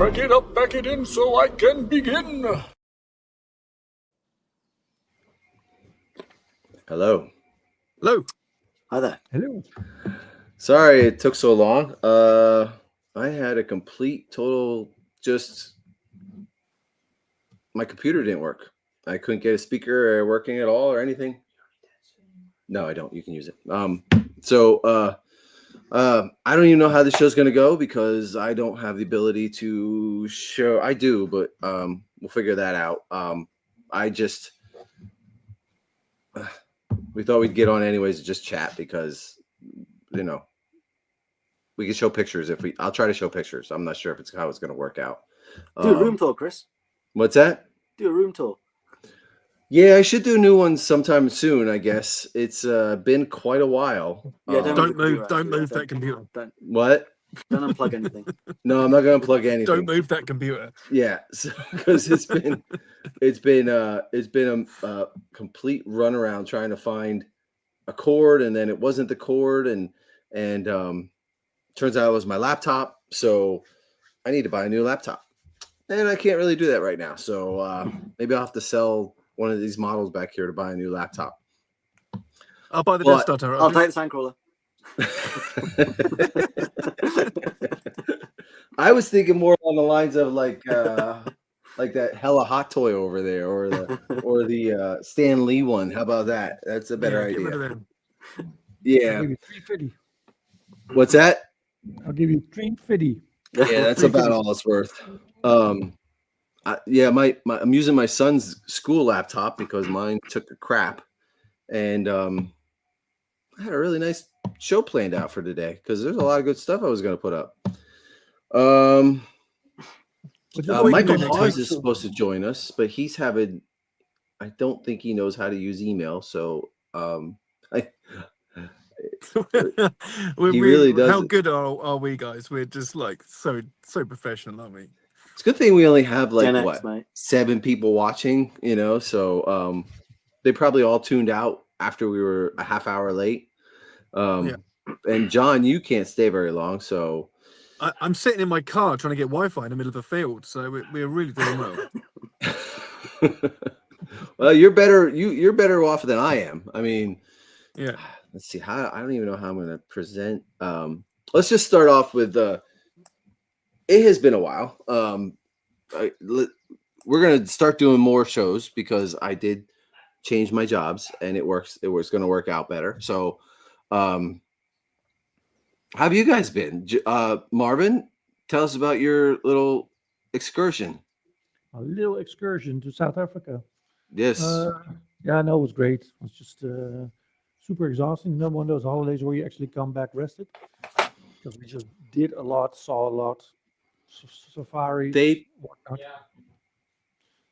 Back it up, back it in so I can begin. Hello. Hello. Hi there. Hello. Sorry it took so long. I had a complete total my computer didn't work. I couldn't get a speaker working at all or anything. No, I don't. You can use it. I don't even know how the show's going to go because I don't have the ability to show. I do, but we'll figure that out. We thought we'd get on anyways to just chat because, we can show pictures I'll try to show pictures. I'm not sure if it's how it's going to work out. Do a room tour, Chris. What's that? Do a room tour. Yeah, I should do new ones sometime soon, I guess. It's been quite a while. Yeah, Don't move that computer. What? Don't unplug anything. No, I'm not going to plug anything. Don't move that computer. Yeah, because it's been a complete runaround trying to find a cord, and then it wasn't the cord, and turns out it was my laptop. So I need to buy a new laptop, and I can't really do that right now. So maybe I'll have to sell one of these models back here to buy a new laptop. I'll buy the Death Star turret. I'll take the Sandcrawler. I was thinking more on the lines of like that hella hot toy over there, or the Stan Lee one. How about that? That's a better idea. Get rid of them. Yeah. I'll give you $350. What's that? I'll give you $350. Yeah, that's about all it's worth. I'm using my son's school laptop because mine took a crap, and I had a really nice show planned out for today because there's a lot of good stuff I was going to put up. Michael Hawes is supposed to join us, but I don't think he knows how to use email, so he really does. How good are we, guys? We're just like so professional, aren't we? It's a good thing we only have like 10X, mate. 7 people watching, so they probably all tuned out after we were a half hour late. And John, you can't stay very long, so I'm sitting in my car trying to get Wi-Fi in the middle of a field, so we're really doing well. Well, you're better off than I am. I mean, yeah. Let's see I don't even know how I'm going to present. Let's just start off with it has been a while. We're going to start doing more shows because I did change my jobs and it was going to work out better. So, how have you guys been? Marvin, tell us about your little excursion. A little excursion to South Africa. Yes. Yeah, no, it was great. It was just super exhausting. Not one of those holidays where you actually come back rested. Because we just did a lot, saw a lot, safari. Whatnot.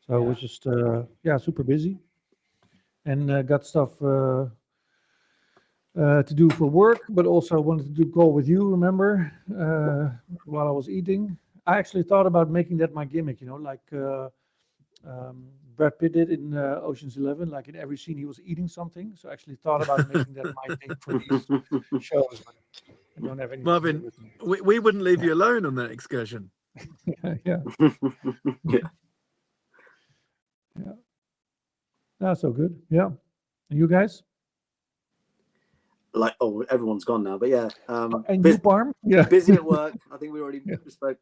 So it was just, super busy. And got stuff to do for work, but also wanted to do call with you, remember, while I was eating. I actually thought about making that my gimmick, like Brad Pitt did in Ocean's 11, like in every scene he was eating something. So I actually thought about making that my thing for these shows. But I don't have any. Marvin, we wouldn't leave you alone on that excursion. Yeah. That's so good. Yeah. And you guys? Everyone's gone now, but yeah. And you, Parm? Yeah. Busy at work. I think we already spoke.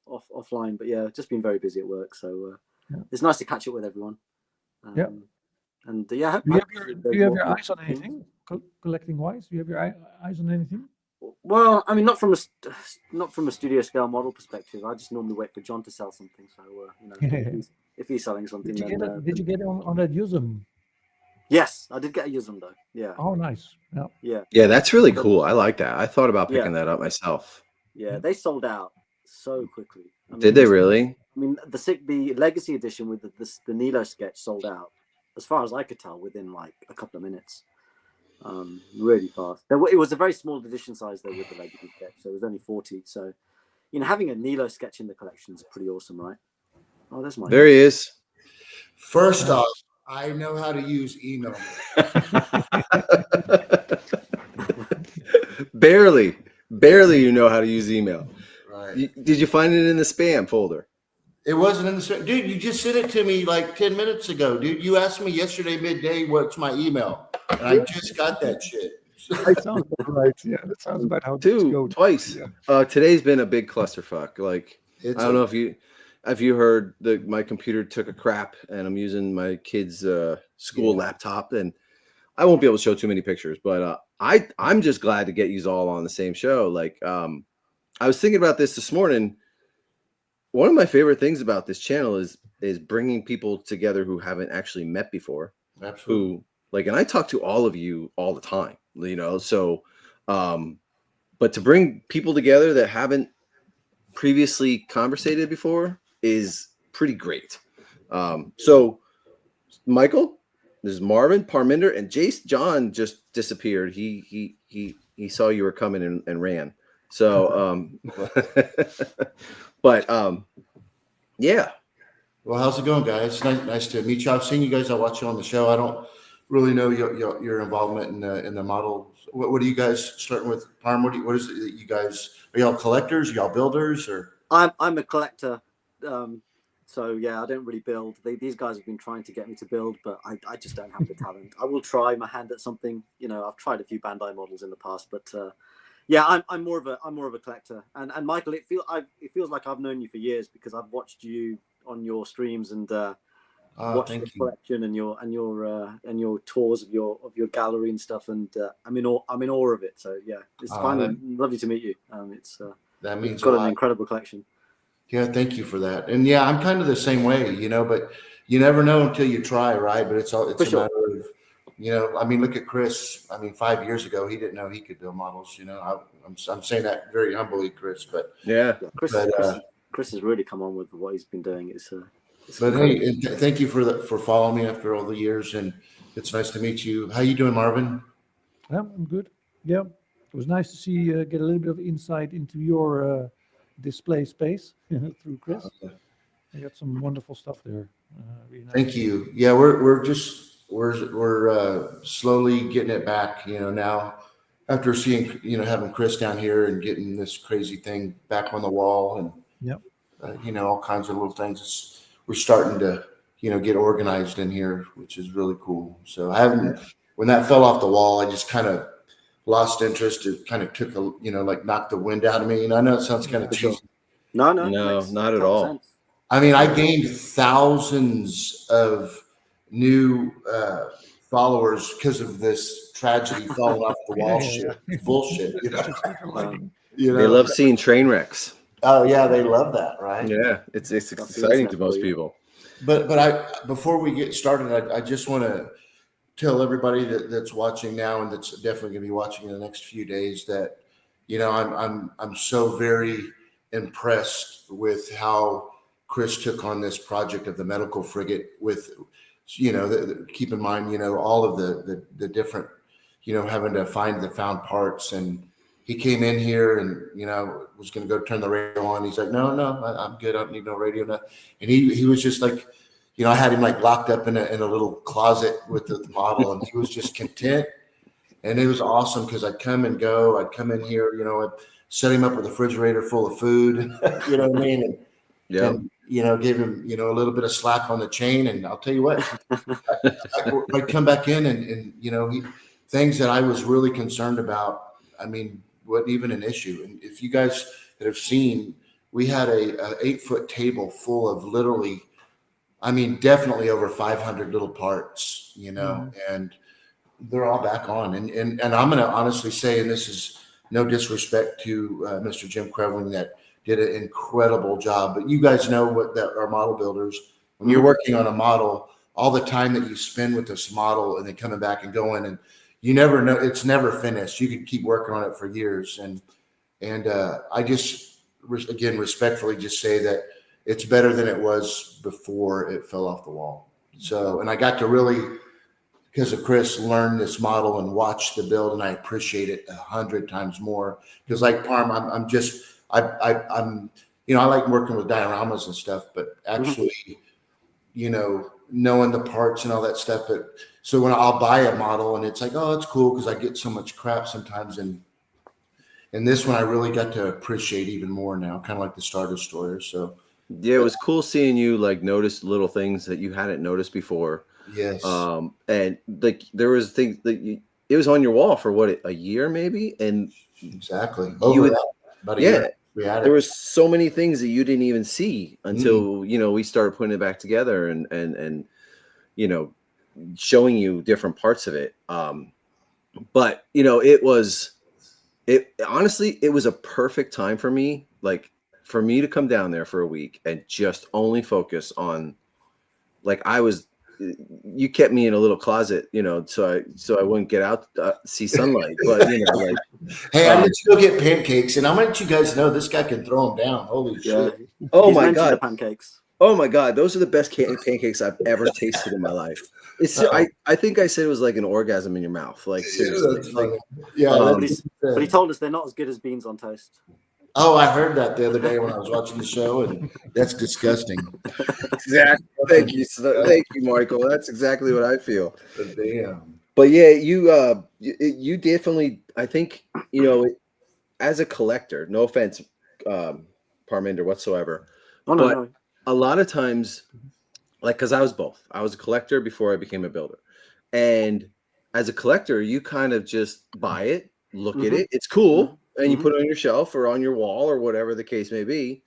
Offline, but yeah, just been very busy at work. So it's nice to catch up with everyone. And do you have your eyes on anything collecting wise? Do you have your eyes on anything? Well, I mean, not from a studio scale model perspective. I just normally wait for John to sell something. So if he's selling something, did you get on that Yuzum? Yes, I did get a Yuzum though. Yeah. Oh, nice. Yeah. Yeah, that's really cool. I like that. I thought about picking that up myself. Yeah, they sold out so quickly. I mean, did they really? I mean, the Legacy Edition with the Nilo sketch sold out, as far as I could tell, within like a couple of minutes. Really fast. It was a very small edition size though with the Legacy sketch, so it was only 40. So, having a Nilo sketch in the collection is pretty awesome, right? Oh, there's There he is. First off, I know how to use email. Barely you know how to use email. right. Did you find it in the spam folder? It wasn't in the dude. You just sent it to me like 10 minutes ago, dude. You asked me yesterday midday what's my email, and I just got that shit. That sounds about right. Yeah, that sounds about how it's going. Twice. Yeah. Today's been a big clusterfuck. Like It's I don't know if you heard that my computer took a crap, and I'm using my kid's school laptop, and I won't be able to show too many pictures. But I'm just glad to get you all on the same show. Like I was thinking about this morning. One of my favorite things about this channel is bringing people together who haven't actually met before. Absolutely. And I talk to all of you all the time, so but to bring people together that haven't previously conversated before is pretty great. So Michael, there's Marvin, Parminder, and Jace. John just disappeared. He saw you were coming and ran. So but yeah. Well, how's it going, guys? Nice to meet you. I've seen you guys. I watch you on the show. I don't really know your involvement in the model. What are you guys starting with, Parm? What is it that you guys are? Y'all collectors? Are y'all builders? Or I'm a collector. So yeah, I don't really build. These guys have been trying to get me to build, but I just don't have the talent. I will try my hand at something. I've tried a few Bandai models in the past, but yeah, I'm more of a collector. And Michael, it feels like I've known you for years because I've watched you on your streams and watched your collection and your tours of your gallery and stuff. And I'm in awe of it. So yeah, it's finally lovely to meet you. That means you've got an incredible collection. Yeah, thank you for that. And yeah, I'm kind of the same way, but you never know until you try, right? But it's a matter of, I mean, look at Chris. I mean, 5 years ago, he didn't know he could build models. I'm saying that very humbly, Chris. But yeah, Chris has really come on with what he's been doing. But hey, thank you for following me after all the years, and it's nice to meet you. How you doing, Marvin? Yeah, I'm good. Yeah, it was nice to see get a little bit of insight into your display space through Chris. You got some wonderful stuff there. Really nice. Thank you. Yeah, we're slowly getting it back. Now after seeing having Chris down here and getting this crazy thing back on the wall and all kinds of little things. We're starting to get organized in here, which is really cool. So when that fell off the wall, I just kind of lost interest. It kind of took knocked the wind out of me. And I know it sounds kind of cheesy. No, not at all. Sense. I mean, I gained thousands of new followers because of this tragedy falling off the wall. Shit, it's bullshit. They love seeing train wrecks. Oh yeah, they love that, right? Yeah, it's exciting to most people. But before we get started, I just want to tell everybody that's watching now and that's definitely going to be watching in the next few days that I'm so very impressed with how Chris took on this project of the medical frigate with keep in mind all of the different having to find the found parts. And he came in here and was going to go turn the radio on. He's like, no, I'm good. I don't need no radio. No. And he was just like, I had him like locked up in a little closet with the model, and he was just content. And it was awesome because I'd come and go. I'd come in here, I'd set him up with a refrigerator full of food, you know what I mean? And give him, a little bit of slack on the chain. And I'll tell you what, I'd come back in and things that I was really concerned about, I mean, wasn't even an issue. And if you guys that have seen, we had a 8-foot table full of literally, I mean, definitely over 500 little parts, and they're all back on. And I'm going to honestly say, and this is no disrespect to Mr. Jim Krevling that did an incredible job, but you guys know that our model builders, when you're working on a model, all the time that you spend with this model and then coming back and going, and you never know, it's never finished. You can keep working on it for years. And I just, again, respectfully just say that it's better than it was before it fell off the wall. So, and I got to really, because of Chris, learn this model and watch the build, and I appreciate it 100 times more. Because like Parm, I'm I like working with dioramas and stuff, but actually, knowing the parts and all that stuff. But so when I'll buy a model and it's like, oh, it's cool because I get so much crap sometimes, and And this one I really got to appreciate even more now, kind of like the start of story. So Yeah, it was cool seeing you like notice little things that you hadn't noticed before. yes, And like there was things that it was on your wall for what, a year maybe, and exactly. you Over would, that, about a yeah, year we had there it. was so many things that you didn't even see until we started putting it back together and you know showing you different parts of it. But it honestly, it was a perfect time for me, like for me to come down there for a week and just only focus on, like, you kept me in a little closet, so I wouldn't get out, see sunlight, but like, Hey, I'm going to go get pancakes, and I'm going to let you guys know this guy can throw them down. Holy Yeah. shit! oh He's my mentioned God. the pancakes. Oh my God, those are the best pancakes I've ever tasted in my life. I think I said it was like an orgasm in your mouth. Like seriously. That's Like, funny. Yeah, But he told us they're not as good as beans on toast. oh, I heard that the other day when I was watching the show, and that's disgusting. exactly. Thank you, Michael. That's exactly what I feel. Damn. But yeah, you definitely, I think, as a collector, no offense, Parminder whatsoever, Oh no, but no. a lot of times, like, because I was both. I was a collector before I became a builder. And as a collector, you kind of just buy it, look at it. It's cool. And you put it on your shelf or on your wall or whatever the case may be.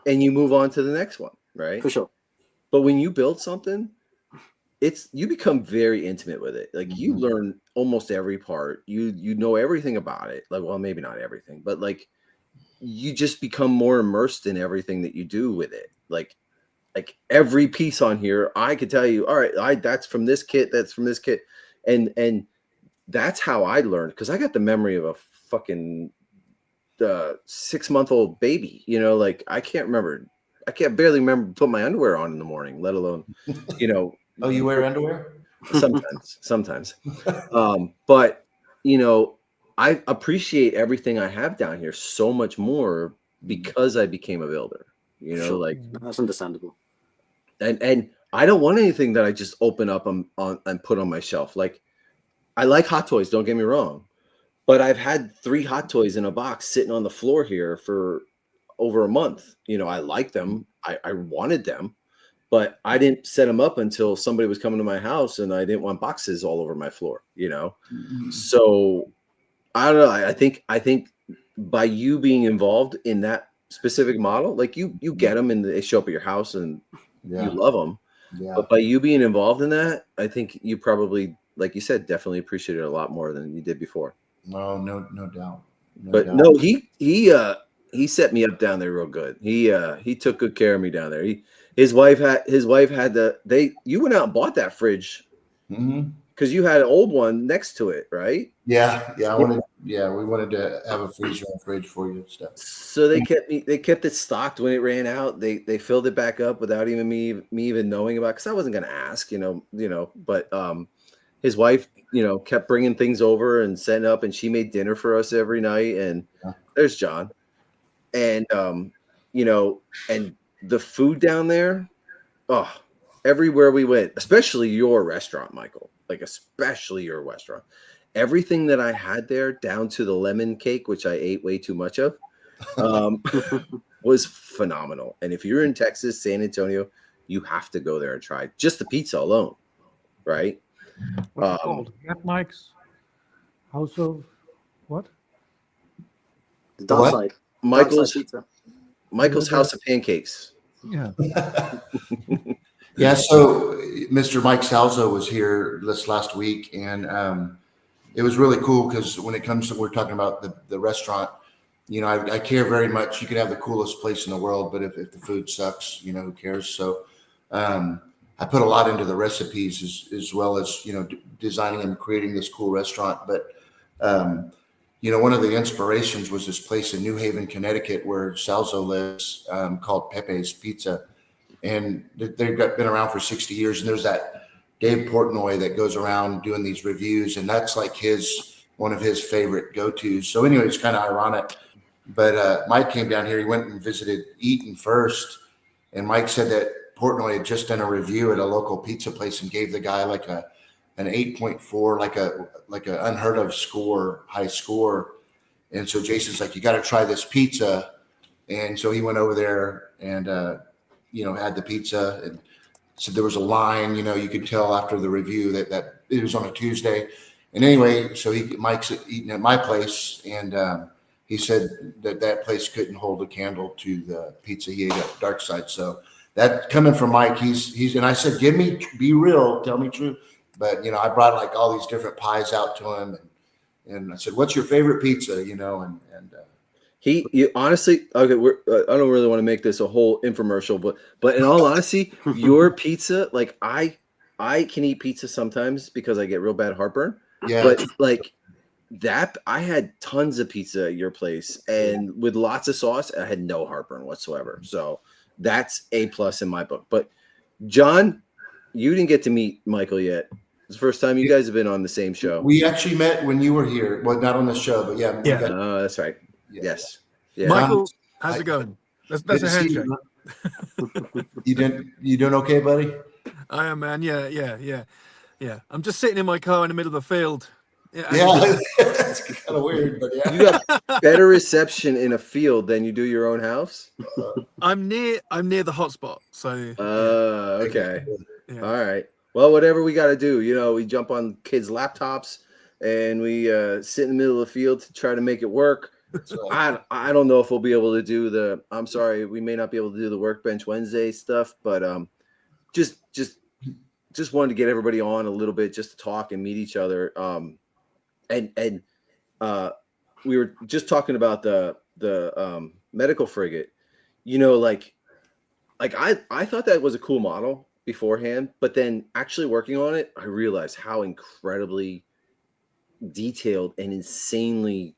And you move on to the next one, right? For sure. But when you build something, you become very intimate with it. Like you learn almost every part. You know everything about it. Like, well, maybe not everything, but like you just become more immersed in everything that you do with it. Like every piece on here, I could tell you, all right, that's from this kit, that's from this kit. And that's how I learned, because I got the memory of a fucking 6-month-old baby, like I can't barely remember put my underwear on in the morning, let alone, Oh, you wear underwear? sometimes. But I appreciate everything I have down here so much more because I became a builder, Sure. like That's understandable. and I don't want anything that I just open up on and put on my shelf. Like, I like hot toys, don't get me wrong, but I've had 3 hot toys in a box sitting on the floor here for over a month. I like them. I wanted them, but I didn't set them up until somebody was coming to my house, and I didn't want boxes all over my floor, So I don't know. I think by you being involved in that specific model, like you get them and they show up at your house and you love them. Yeah. But by you being involved in that, I think you probably, like you said, definitely appreciate it a lot more than you did before. No doubt. No, he set me up down there real good. He took good care of me down there. His wife had you went out and bought that fridge because you had an old one next to it, right? Yeah. We wanted to have a freezer and fridge for you and stuff. So they kept it stocked when it ran out. They filled it back up without even me even knowing about it, because I wasn't going to ask, but his wife, kept bringing things over and setting up, and she made dinner for us every night. And there's John. And, and the food down there, everywhere we went, especially your restaurant, Michael, like especially your restaurant, everything that I had there, down to the lemon cake, which I ate way too much of, was phenomenal. And if you're in Texas, San Antonio, you have to go there and try just the pizza alone, right? What's it called? Matt Mike's House of what? The dark side. Michael's pizza. House of Pancakes. Yeah. Yeah. So Mr. Mike Salzo was here this last week, and it was really cool because when it comes to, we're talking about the restaurant, I care very much. You could have the coolest place in the world, but if the food sucks, who cares? So I put a lot into the recipes as well as, designing and creating this cool restaurant. But, one of the inspirations was this place in New Haven, Connecticut, where Salzo lives, called Pepe's Pizza. And they've been around for 60 years. And there's that Dave Portnoy that goes around doing these reviews. And that's like one of his favorite go-tos. So anyway, it's kind of ironic. But Mike came down here. He went and visited Eaton first. And Mike said that Portnoy had just done a review at a local pizza place and gave the guy like an 8.4, like a unheard of high score. And so Jason's like, you got to try this pizza. And so he went over there and, had the pizza, and so there was a line, you could tell after the review that it was on a Tuesday. And anyway, so Mike's eating at my place, and he said that place couldn't hold a candle to the pizza he ate at Dark Side. So that coming from Mike, he's and I said, be real, tell me true. But I brought like all these different pies out to him, and I said, what's your favorite pizza? You honestly, okay, I don't really want to make this a whole infomercial, but in all honesty, your pizza, like I can eat pizza sometimes because I get real bad heartburn. Yeah. But like that, I had tons of pizza at your place, and with lots of sauce, I had no heartburn whatsoever. So that's A+ in my book. But John, you didn't get to meet Michael yet. It's the first time you guys have been on the same show. We actually met when you were here. Well, not on the show, but yeah. Oh, that's right. Yeah. Yes. Yeah. Michael, how's it going? That's a handshake. You doing okay, buddy? I am, man. Yeah. I'm just sitting in my car in the middle of the field. Yeah, it's kind of weird, but yeah. You got better reception in a field than you do your own house? I'm near the hotspot, so. Okay. Yeah. All right. Well, whatever we got to do, we jump on kids' laptops and we sit in the middle of the field to try to make it work. I don't know if we'll be able to do I'm sorry, we may not be able to do the Workbench Wednesday stuff, but just wanted to get everybody on a little bit just to talk and meet each other. And we were just talking about the medical frigate. I thought that was a cool model beforehand, but then actually working on it, I realized how incredibly detailed and insanely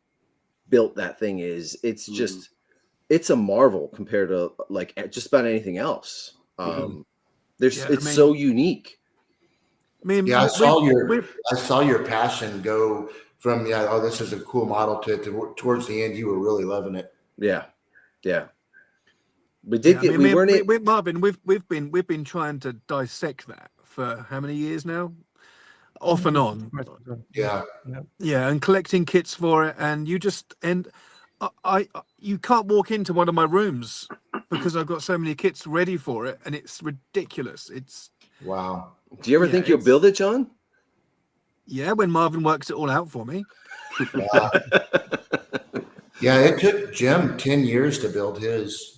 built that thing is. It's just it's a marvel compared to like just about anything else. It's so unique. I saw your passion go from this is a cool model to towards the end you were really loving it. Yeah. We did get Marvin, we've been trying to dissect that for how many years now? Off and on. Yeah, and collecting kits for it, and you can't walk into one of my rooms because I've got so many kits ready for it, and it's ridiculous. It's wow. Do you ever think you'll build it, John? Yeah, when Marvin works it all out for me. Yeah, it took Jim 10 years to build his.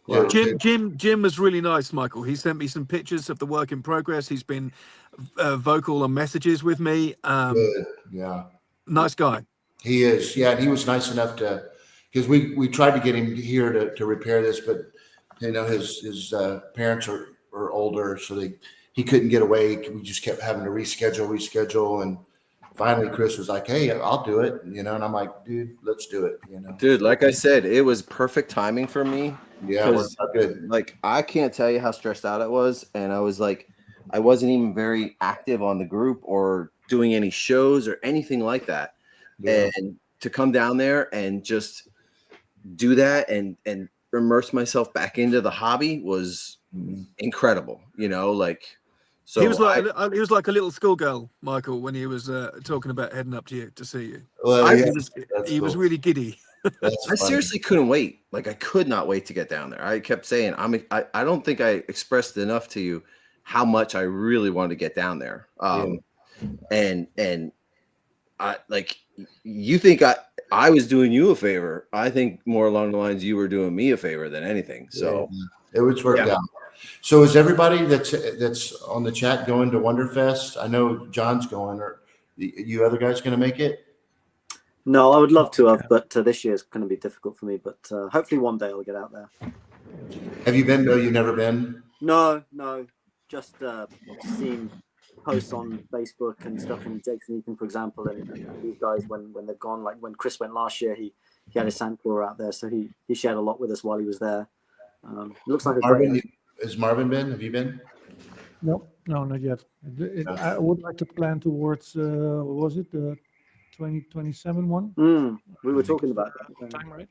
Wow. Jim was really nice, Michael. He sent me some pictures of the work in progress. He's been vocal on messages with me. Good. Yeah. Nice guy. He is. Yeah, and he was nice enough to, because we tried to get him here to repair this, but his parents are older, so he couldn't get away. We just kept having to reschedule, and finally Chris was like, "Hey, I'll do it," and I'm like, "Dude, let's do it." Dude, like I said, it was perfect timing for me. Yeah, it was good. Like I can't tell you how stressed out it was, and I was like, I wasn't even very active on the group or doing any shows or anything like that. Yeah. And to come down there and just do that and immerse myself back into the hobby was incredible. So he was like a little schoolgirl, Michael, when he was talking about heading up to you to see you. Well, he was really giddy. I seriously couldn't wait. Like I could not wait to get down there. I kept saying, I don't think I expressed enough to you how much I really wanted to get down there. And I like, you think I was doing you a favor. I think more along the lines you were doing me a favor than anything. So it was worked out. So is everybody that's on the chat going to Wonderfest? I know John's going. Or you other guys going to make it? No, I would love to have, but this year is going to be difficult for me. But hopefully one day I'll get out there. Have you been? No, you've never been? No. Just seen posts on Facebook and stuff from Jason Ethan, for example, and these guys when they've gone. Like when Chris went last year, he had a sand tour out there, so he shared a lot with us while he was there. It looks like has Marvin been? Have you been? No, not yet. I would like to plan towards what was it, the 2027 one? We were talking about that. Time, right?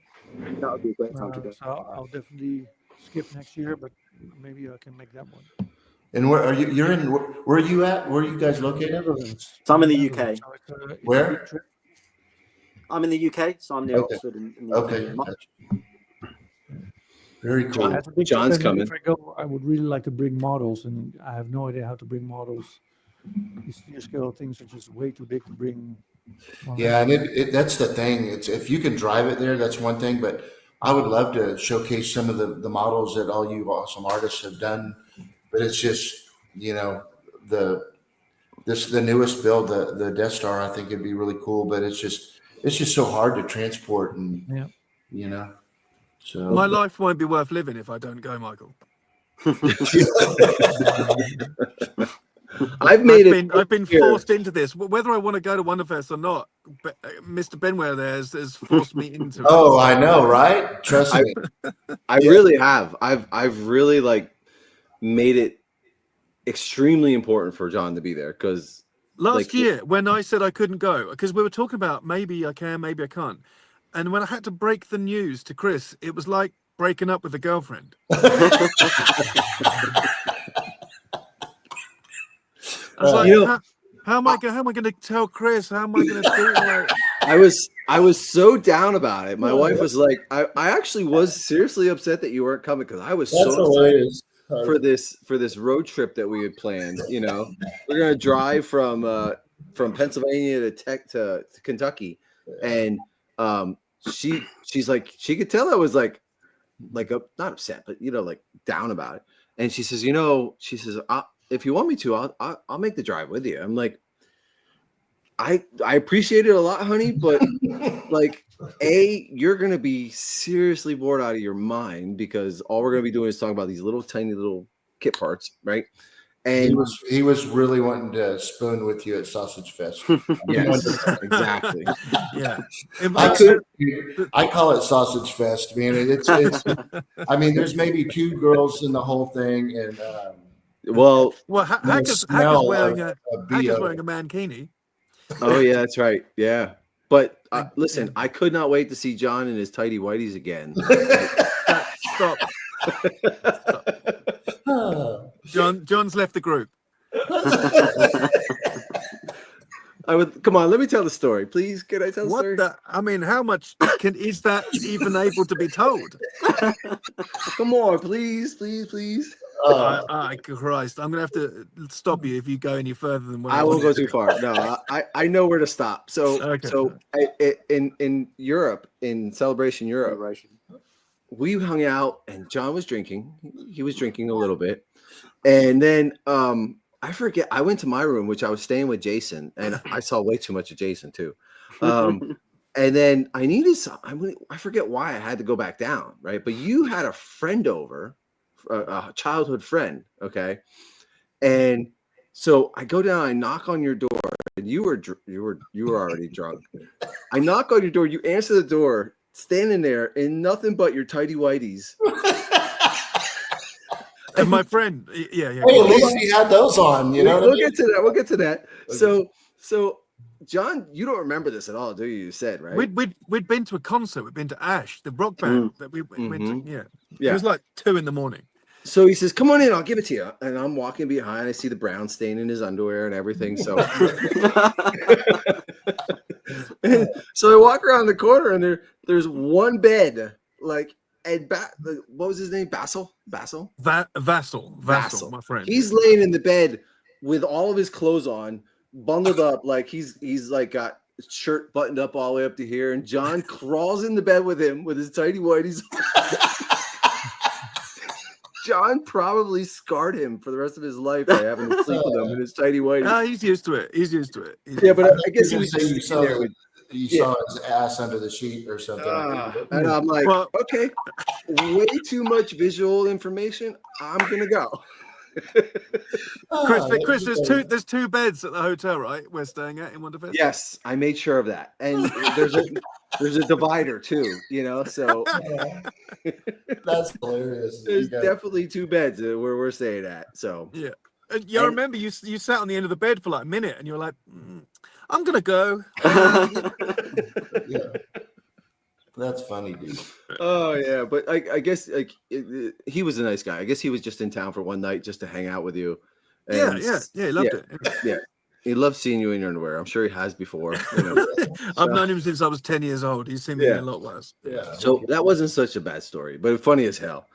That would be a great time to go. So I'll definitely skip next year, but maybe I can make that one. And where are you? You're in. Where are you at? Where are you guys located? So I'm in the UK. Where? I'm in the UK, so I'm near Okay. Oxford. In the Okay. UK. Gotcha. Very cool. As a big John's fan, coming. If I go, I would really like to bring models, and I have no idea how to bring models. These sphere scale things are just way too big to bring. Yeah, and that's the thing. It's if you can drive it there, that's one thing. But I would love to showcase some of the models that all you awesome artists have done. But it's just, the newest build, the Death Star. I think it'd be really cool. But it's just so hard to transport, and Yeah. So My life won't be worth living if I don't go, Michael. I've been forced into this. Whether I want to go to Wonderfest or not, Mr. Benware there has forced me into it. Oh, I know, right? Trust me. I really have. I've really like made it extremely important for John to be there because last year when I said I couldn't go because we were talking about maybe I can, maybe I can't, and when I had to break the news to Chris, it was like breaking up with a girlfriend. I was like, how am I going to tell Chris? How am I going to do it? I was so down about it. My wife was like, I actually was seriously upset that you weren't coming because I was so excited for this road trip that we had planned. We're gonna drive from Pennsylvania to Kentucky, and she's like, she could tell I was like not upset, but like down about it. And she says, she says, if you want me to, I'll make the drive with you. I'm like, I appreciate it a lot, honey, but like, you're gonna be seriously bored out of your mind because all we're gonna be doing is talking about these little tiny little kit parts, right? And he was really wanting to spoon with you at Sausage Fest. Yes, exactly. Yeah, I call it Sausage Fest, man. It's I mean, there's maybe 2 girls in the whole thing, and Hacker's wearing a mankini. Oh yeah, that's right. Yeah, but listen, I could not wait to see John in his tighty whities again. Stop. John's left the group. Come on, let me tell the story, please. Can I tell the story? I mean, how much is that even able to be told? Come on, please. Christ, I'm gonna have to stop you if you go any further than what I won't go too far. No, I know where to stop. So in Europe, in Celebration Europe, we hung out and John was drinking. He was drinking a little bit, and then I forget. I went to my room, which I was staying with Jason, and I saw way too much of Jason too. And then I needed some. I forget why I had to go back down, right? But you had a friend over. A childhood friend, okay, and so I go down, I knock on your door, and you were already drunk. I knock on your door, you answer the door, standing there in nothing but your tighty whities. And my friend, yeah. Hey, at least he had those on, We'll get to that. Okay. So John, you don't remember this at all, do you? You said, right? We'd been to a concert. We'd been to Ash, the rock band that we went to. Yeah. It was like 2 a.m. So he says, "Come on in, I'll give it to you." And I'm walking behind. I see the brown stain in his underwear and everything. So, so I walk around the corner, and there's one bed, like, and what was his name? Vassal, Vassal, my friend. He's laying in the bed with all of his clothes on, bundled up, like he's like got his shirt buttoned up all the way up to here, and John crawls in the bed with him with his tighty whities. John probably scarred him for the rest of his life by having to sleep with him in his tighty whities. No, he's used to it. Yeah, but I guess he was just you saw his ass under the sheet or something. And I'm like, okay, way too much visual information. I'm gonna go. Chris, there's 2 beds at the hotel, right? We're staying at in Wonderfest. Yes, I made sure of that, and there's a divider too. So that's hilarious. There's definitely 2 beds where we're staying at. So yeah, I remember you sat on the end of the bed for like a minute, and you were like, "I'm gonna go." Yeah. That's funny, dude. Oh yeah, but I guess like he was a nice guy. I guess he was just in town for one night just to hang out with you. And, yeah, he loved it. Yeah, He loves seeing you in your underwear. I'm sure he has before. You know. I've known him since I was 10 years old. He's seen me a lot worse. Yeah. So that wasn't such a bad story, but funny as hell.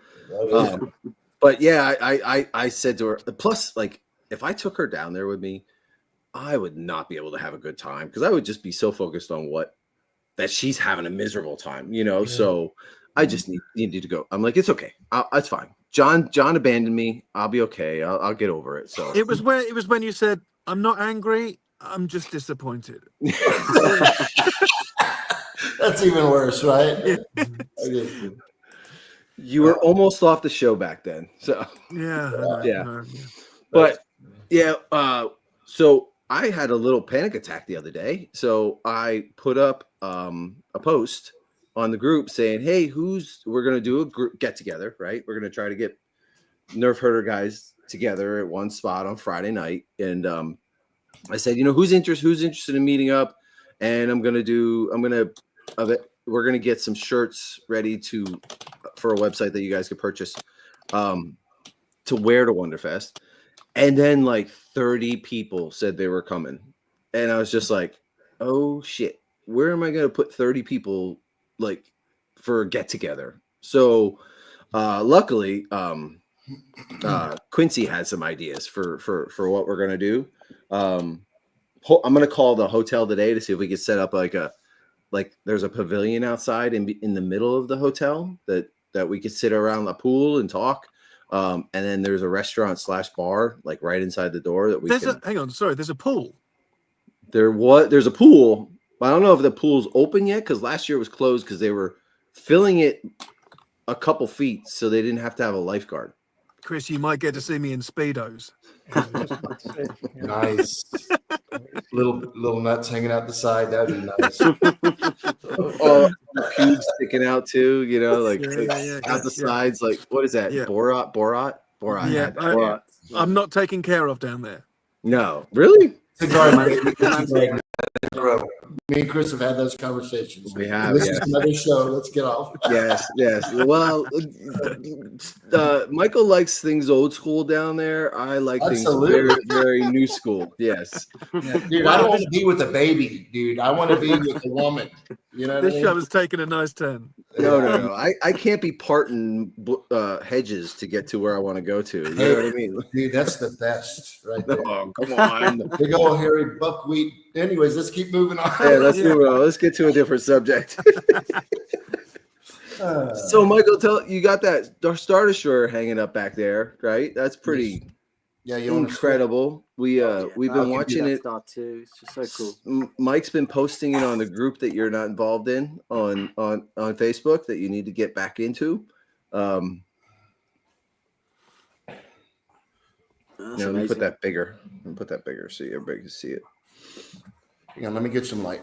But yeah, I said to her, plus, like, if I took her down there with me, I would not be able to have a good time because I would just be so focused on that she's having a miserable time, you know. Yeah. So I just needed to go. I'm like, it's okay. It's fine. John abandoned me. I'll be okay. I'll get over it. So it was when you said, I'm not angry. I'm just disappointed. That's even worse, right? You were almost off the show back then. So yeah. But yeah, so I had a little panic attack the other day. So I put up a post on the group saying, hey, we're going to do a group get together, right? We're going to try to get Nerf Herder guys together at one spot on Friday night. And I said, you know, who's interested in meeting up? And we're going to get some shirts ready for a website that you guys could purchase to wear to Wonderfest. And then like 30 people said they were coming. And I was just like, oh shit, where am I going to put 30 people like for a get together? So luckily Quincy had some ideas for what we're going to do. I'm going to call the hotel today to see if we could set up like there's a pavilion outside in the middle of the hotel that we could sit around the pool and talk. And then there's a restaurant / bar like right inside the door that we hang on. Sorry, there's a pool. There's a pool. I don't know if the pool's open yet because last year it was closed because they were filling it a couple feet so they didn't have to have a lifeguard. Chris, you might get to see me in Speedos. Nice. little nuts hanging out the side. That'd be nice. Pubes sticking out too, you know, like out the sides. Like, what is that? Yeah. Borat. Yeah, I'm not taken care of down there. No, really? Me and Chris have had those conversations. We have. This is another show. Let's get off. Yes. Well, Michael likes things old school down there. I like things very, very new school. Yes. Yeah, dude, I don't want to be with a baby, dude. I want to be with a woman. You know, this show is taking a nice turn. No. I can't be parting hedges to get to where I want to go to. You know what I mean? Dude, that's the best, right there. Oh, come on. Big old hairy buckwheat. Anyways, let's keep moving on. Yeah, let's move on. Let's get to a different subject. So, Michael, you got that Star Destroyer hanging up back there, right? That's pretty incredible. We've been watching it. Star too. It's just so cool. Mike's been posting it on the group that you're not involved in on Facebook that you need to get back into. Let me put that bigger. So everybody can see it. Hang on, let me get some light.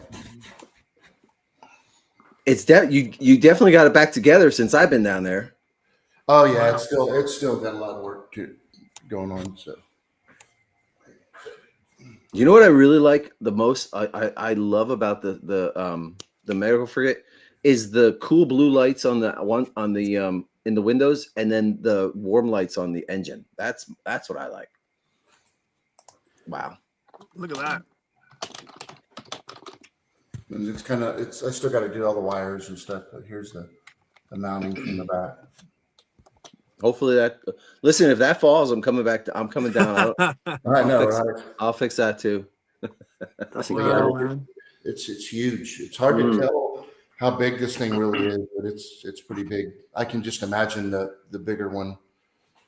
It's you definitely got it back together since I've been down there. Oh yeah, it's still got a lot of work going on. So, you know what I really like the most? I love about the medical frigate is the cool blue lights on the in the windows, and then the warm lights on the engine. That's what I like. Wow, look at that. And I still got to do all the wires and stuff, but here's the mounting from the back. Hopefully listen, if that falls, I'm coming down. I know, right? I'll fix that too. That's incredible. Man. It's huge. It's hard to tell how big this thing really is, but it's pretty big. I can just imagine the bigger one.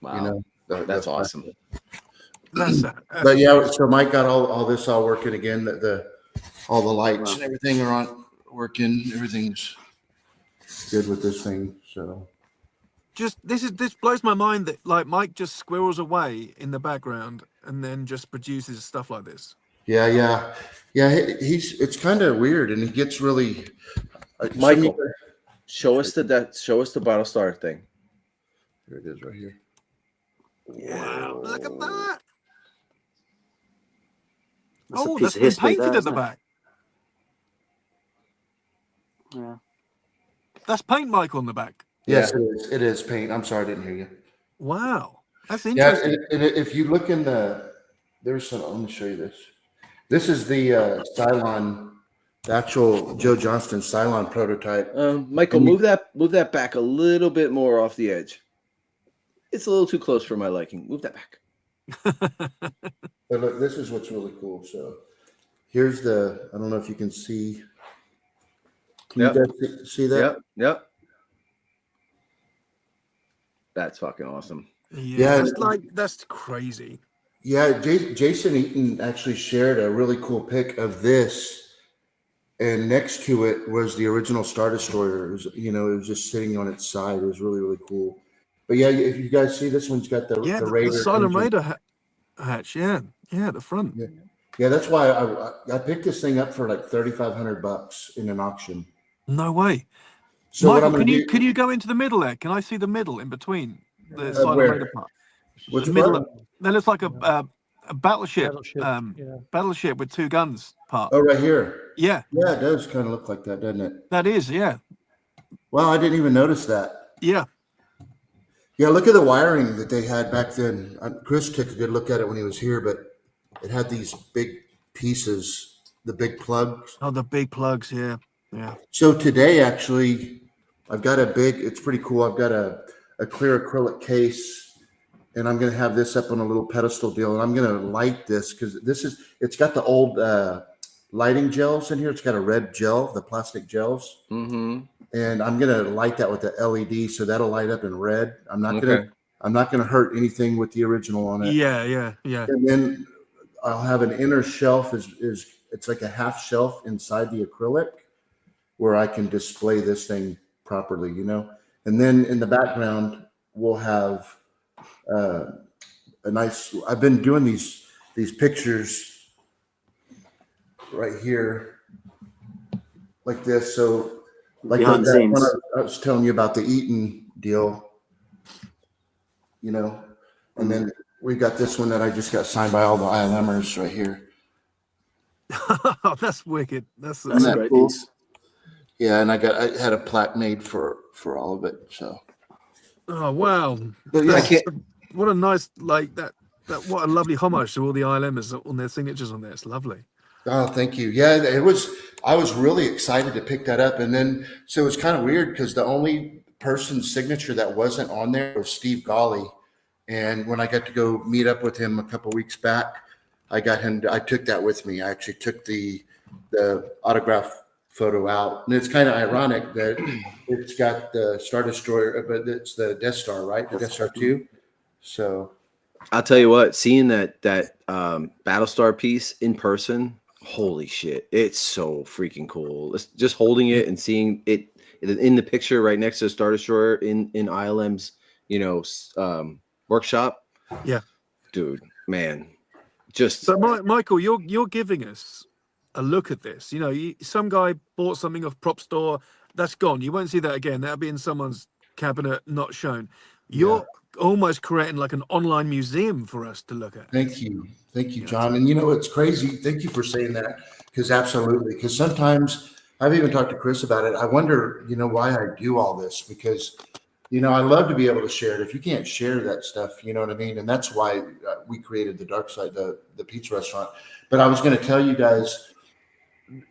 Wow. You know, that's awesome. But yeah, so Mike got all this all working again. All the lights and everything are working. Everything's good with this thing. So just this blows my mind that like Mike just squirrels away in the background and then just produces stuff like this. Yeah. It's kind of weird, and he gets really. Michael, show us the Battlestar thing. Here it is, right here. Wow! Look at that. That's been painted at the back. Yeah. That's paint, Michael, on the back. Yes, it is paint. I'm sorry, I didn't hear you. Wow, that's interesting. Yeah, and if you look in there's some. Let me show you this. This is the Cylon, the actual Joe Johnston Cylon prototype. Michael, move that back a little bit more off the edge. It's a little too close for my liking. Move that back. But look, this is what's really cool. So here's the, I don't know if you can see. Can you guys see that? Yep. That's fucking awesome. Yeah, that's crazy. Yeah, Jason Eaton actually shared a really cool pic of this, and next to it was the original Star Destroyer. It was, it was just sitting on its side. It was really, really cool. But yeah, if you guys see, this one's got the Raider, the Silent engine. Raider hatch. Yeah, the front. Yeah, that's why I picked this thing up for like $3,500 in an auction. No way. So Michael, what I'm can you go into the middle there? Can I see the middle in between the Silent where? Raider part? Which The middle. part? That looks like a battleship. Battleship, Battleship with two guns part. Oh, right here. Yeah, Yeah, it does kind of look like that, doesn't it? that is. Yeah, Wow, I didn't even notice that. yeah. Yeah, look at the wiring that they had back then. Chris took a good look at it when he was here, but it had these big pieces, the big plugs. Oh, the big plugs. Yeah. So today, actually, I've got it's pretty cool. I've got a clear acrylic case, and I'm going to have this up on a little pedestal deal, and I'm going to light this because it's got the old lighting gels in here. It's got a red gel, the plastic gels. Mm-hmm. And I'm gonna light that with the LED, so that'll light up in red. I'm not gonna hurt anything with the original on it. Yeah. And then I'll have an inner shelf. It's like a half shelf inside the acrylic, where I can display this thing properly, And then in the background we'll have a nice. I've been doing these pictures right here, like this. So. Like Behind the that scenes. one I was telling you about the Eaton deal, and then we got this one that I just got signed by all the ILMers right here. That's wicked. That's That's a that great cool? piece. Yeah, and I had a plaque made for all of it. So. Oh wow! But yeah, What a nice that. What a lovely homage to all the ILMers on their signatures on there. It's lovely. Oh, thank you. Yeah, I was really excited to pick that up. And then, so it was kind of weird because the only person's signature that wasn't on there was Steve Golly. And when I got to go meet up with him a couple of weeks back, I took that with me. I actually took the autograph photo out. And it's kind of ironic that it's got the Star Destroyer, but it's the Death Star, right? The Death Star 2. So I'll tell you what, seeing that Battlestar piece in person, holy shit, it's so freaking cool. Just holding it and seeing it in the picture right next to the Star Destroyer in ILM's workshop. Yeah, dude, man, just. But Michael, you're giving us a look at this. Some guy bought something off prop store, that's gone. You won't see that again. That'll be in someone's cabinet, not shown. You're almost creating like an online museum for us to look at. Thank you, John. And it's crazy. Thank you for saying that, because absolutely. Because sometimes I've even talked to Chris about it. I wonder, why I do all this, because I love to be able to share it. If you can't share that stuff, you know what I mean. And that's why we created the Dark Side, the pizza restaurant. But I was going to tell you guys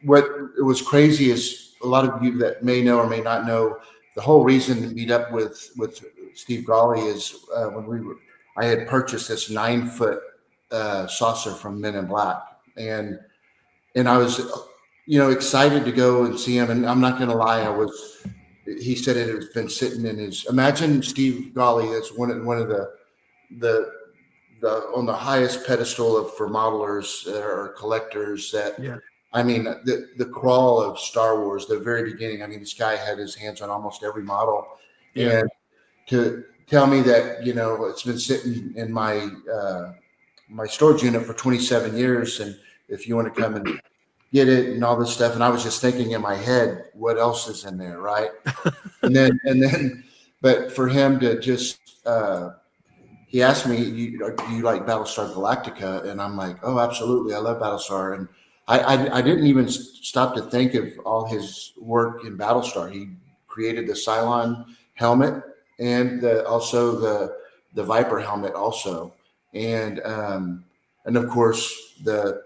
what it was crazy is a lot of you that may know or may not know. The whole reason to meet up with Steve Golly is I had purchased this 9-foot saucer from Men in Black, and I was, excited to go and see him. And I'm not going to lie, he said it has been sitting in his. Imagine Steve Golly. That's one of the on the highest pedestal for modelers or collectors. That I mean, the crawl of Star Wars, the very beginning. I mean, this guy had his hands on almost every model, and to tell me that it's been sitting in my my storage unit for 27 years, and if you want to come and get it and all this stuff, and I was just thinking in my head, what else is in there, right? and then, but for him to just, he asked me, do you like Battlestar Galactica? And I'm like, oh, absolutely, I love Battlestar. And I didn't even stop to think of all his work in Battlestar. He created the Cylon helmet and also the Viper helmet also, and of course the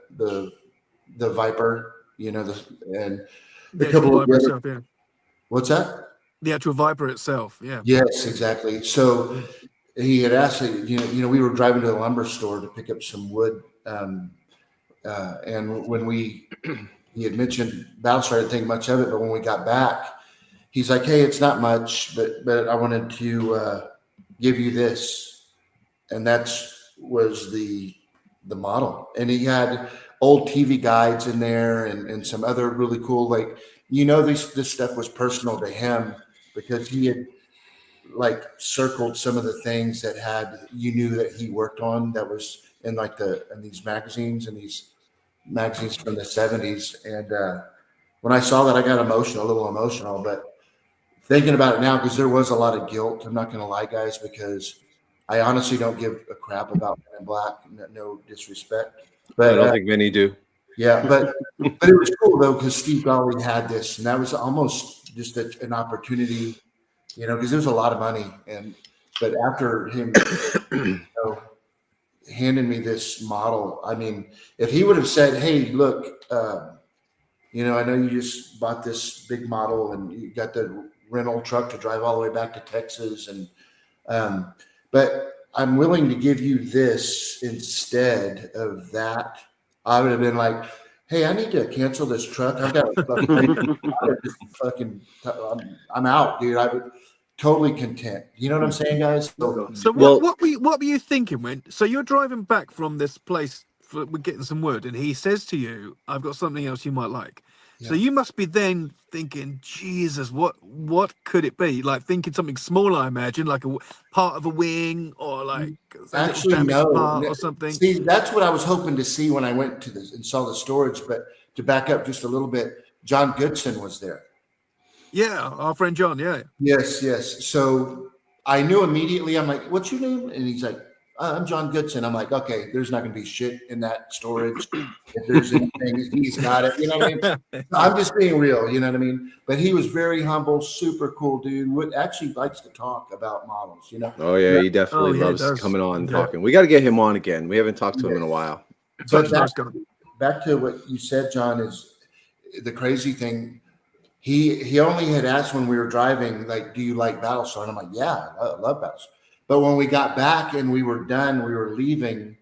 the Viper, and The a actual couple of Viper other, itself, yeah. what's that? The actual Viper itself, yeah. Yes, exactly. So he had asked, we were driving to the lumber store to pick up some wood, and when he had mentioned Battlestar, I didn't think much of it, but when we got back, he's like, "Hey, it's not much, but I wanted to give you this," and was the model, and he had old TV guides in there and some other really cool, like, this stuff was personal to him because he had like circled some of the things that knew that he worked on that was in these magazines from the 70s. And when I saw that, I got a little emotional, but thinking about it now, because there was a lot of guilt, I'm not going to lie, guys, because I honestly don't give a crap about Men in Black. No disrespect, but I don't think many do. Yeah, but it was cool though, because Steve Golly had this, and that was almost just an opportunity, because there was a lot of money, but after him handing me this model, I mean, if he would have said, "Hey, look, I know you just bought this big model and you got the rental truck to drive all the way back to Texas, but I'm willing to give you this instead of that," I would have been like, "Hey, I need to cancel this truck. I've got I'm out, dude." I would totally content. You know what I'm saying, guys? So what were you thinking so you're driving back from this place we're getting some wood, and he says to you, "I've got something else you might like." So you must be then thinking, Jesus, what could it be? Like thinking something small, I imagine, like a part of a wing or like actually no part or something. See, that's what I was hoping to see when I went to this and saw the storage. But to back up just a little bit, John Goodson was there. Yeah, our friend John. Yeah. Yes. So I knew immediately. I'm like, "What's your name?" And he's like, "I'm John Goodson." I'm like, "Okay, there's not going to be shit in that storage. If there's anything, he's got it." You know what I mean? I'm just being real. You know what I mean? But he was very humble, super cool dude. What actually likes to talk about models. Oh yeah, he definitely loves coming on and talking. We got to get him on again. We haven't talked to him in a while. But back to what you said, John, is the crazy thing. He only had asked when we were driving, like, "Do you like Battlestar?" And I'm like, "Yeah, I love Battlestar." But when we got back and we were done, we were leaving,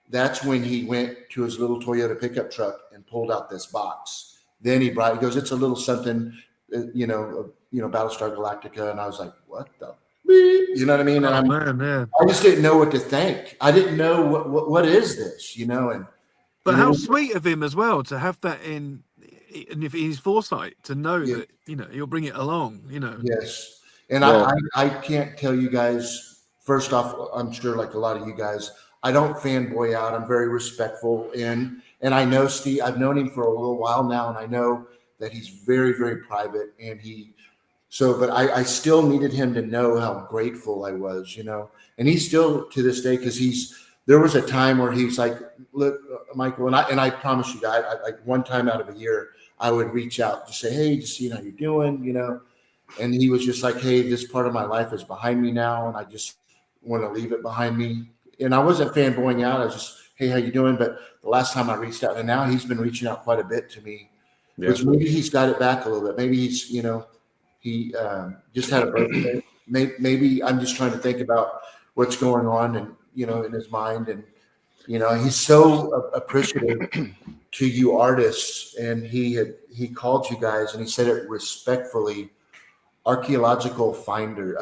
that's when he went to his little Toyota pickup truck and pulled out this box. Then he goes, "It's a little something, Battlestar Galactica." And I was like, "What the beep?" You know what I mean? And I just didn't know what to think. I didn't know what is this, But how sweet of him as well to have that in if his foresight to know that, he'll bring it along, Yes. And I can't tell you guys, first off, I'm sure like a lot of you guys, I don't fanboy out. I'm very respectful and I know Steve, I've known him for a little while now, and I know that he's very, very private, but I still needed him to know how grateful I was, and he's still to this day, because there was a time where he's like, "Look, Michael," and I promise you guys, like one time out of a year, I would reach out to say, "Hey, just seeing how you're doing," and he was just like, "Hey, this part of my life is behind me now, and I just want to leave it behind me." And I wasn't fanboying out. I was just, "Hey, how you doing?" But the last time I reached out, and now he's been reaching out quite a bit to me, which maybe he's got it back a little bit. Maybe he's, he just had a birthday. Maybe I'm just trying to think about what's going on and, in his mind. And, he's so appreciative to you artists. And he called you guys and he said it respectfully, archaeological finder.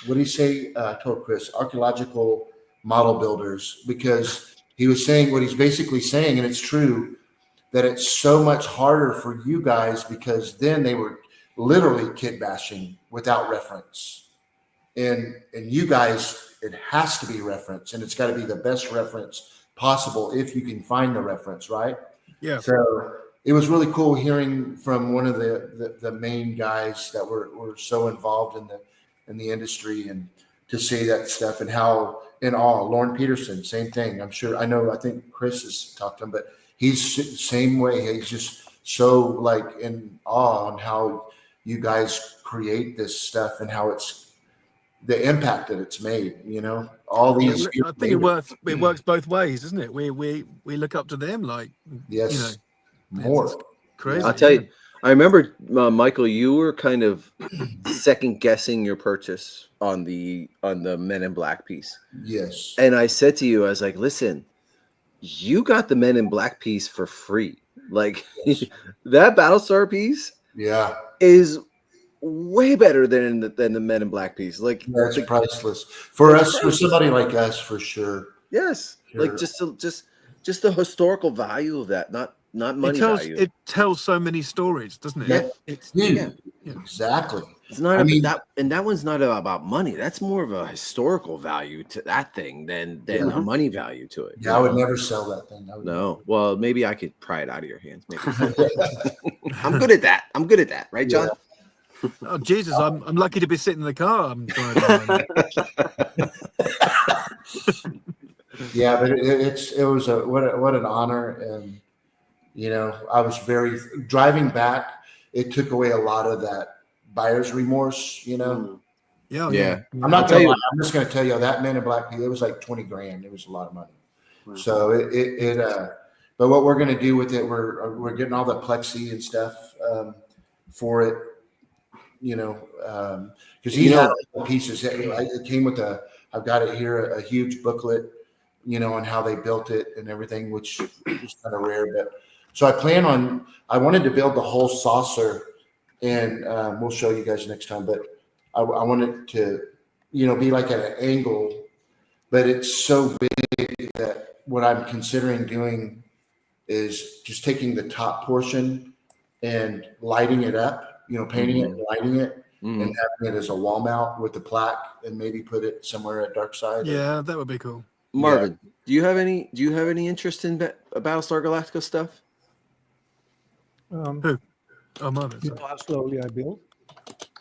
What did he say? I told Chris, archaeological model builders, because he was saying what he's basically saying, and it's true, that it's so much harder for you guys because then they were literally kit bashing without reference. And you guys, it has to be reference, and it's got to be the best reference possible if you can find the reference, right? Yeah. So it was really cool hearing from one of the main guys that were so involved in the industry, and to see that stuff, and how in awe. Lauren Peterson, same thing. I think Chris has talked to him, but he's the same way. He's just so like in awe on how you guys create this stuff and how it's the impact that it's made. You know, all these. I think it works both ways, doesn't it? We look up to them, like, Yes, you know, more. it's crazy. I'll tell you, I remember, Michael, you were kind of second guessing your purchase on the Men in Black piece. Yes. And I said to you, I was like, listen, you got the Men in Black piece for free. Like that Battlestar piece is way better than the Men in Black piece. Like that's priceless for us, for somebody like us, for sure. Yes. Sure. Like just the historical value of that, not money value. It tells so many stories, doesn't it? Yeah. It's Exactly. It's not that one's not about money. That's more of a historical value to that thing than a money value to it. Yeah, I would never sell that thing. No. Well, maybe I could pry it out of your hands. Maybe. I'm good at that. Right, John? Yeah. Oh Jesus! I'm lucky to be sitting in the car. Yeah, but it was what an honor, and you know, I was driving back. It took away a lot of that buyer's remorse, you know. Yeah. I'm not gonna lie. I'm just gonna tell you that Men in Black, it was like $20,000. It was a lot of money. Wow. So but what we're gonna do with it, we're getting all the plexi and stuff for it, you know, because he had all the pieces. It came with I've got it here, a huge booklet, you know, on how they built it and everything, which is kind of rare. But so I wanted to build the whole saucer, and we'll show you guys next time. But I wanted to, you know, be like at an angle, but it's so big that what I'm considering doing is just taking the top portion and lighting it up, you know, painting it, and lighting it, and having it as a wall mount with the plaque, and maybe put it somewhere at Dark Side. Yeah, that would be cool. Marvin, do you have any interest in Battlestar Galactica stuff? Who? Oh, Marvin. You know how slowly I build.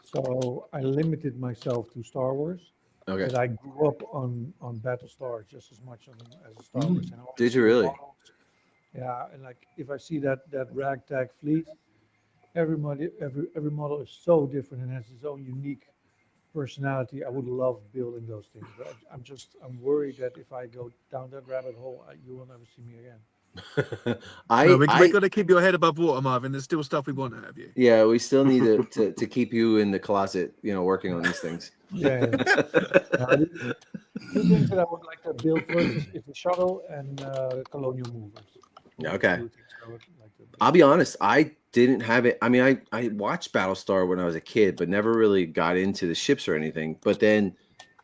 So I limited myself to Star Wars. Okay. But I grew up on Battlestar just as much as Star Wars. And did you really? Yeah, and like if I see that ragtag fleet, every model is so different and has its own unique personality. I would love building those things, but I'm worried that if I go down that rabbit hole, you will never see me again. We've got to keep your head above water, Marvin. There's still stuff we want out of you. Yeah, we still need to keep you in the closet, you know, working on these things. Yeah. Two things that I would like to build first is the shuttle and colonial movers. Okay. I'll be honest, I didn't have it. I mean, I watched Battlestar when I was a kid, but never really got into the ships or anything. But then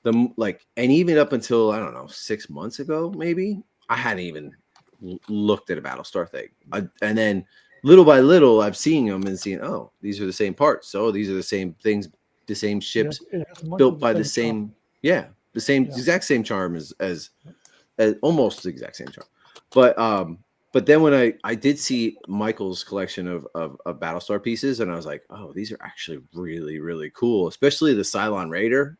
and even up until, I don't know, 6 months ago, maybe, I hadn't even looked at a Battlestar thing. And then little by little, I've seen them and seen, oh, these are the same parts. So these are the same things, the same ships built by the same, exact same charm as almost the exact same charm. But then when I did see Michael's collection of Battlestar pieces, and I was like, oh, these are actually really, really cool, especially the Cylon Raider.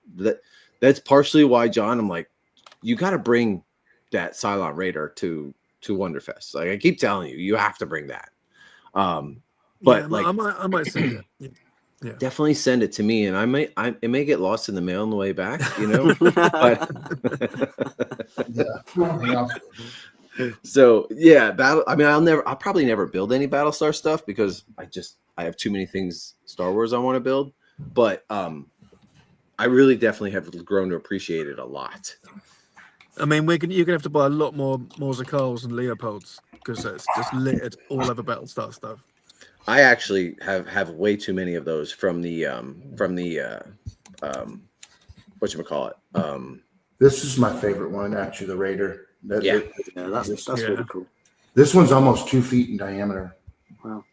That's partially why, John, I'm like, you got to bring that Cylon Raider to Wonderfest. Like I keep telling you, you have to bring that. But I might send it. Yeah. Definitely send it to me, and it may get lost in the mail on the way back, you know. But so yeah, I'll probably never build any Battlestar stuff because I have too many things Star Wars I want to build. But I really definitely have grown to appreciate it a lot. I mean, you're gonna have to buy a lot more Morsicals and Leopolds because it's just littered all over Battlestar stuff. I actually have way too many of those from the whatchamacallit. This is my favorite one, actually, the Raider. That's really cool. This one's almost 2 feet in diameter. Wow.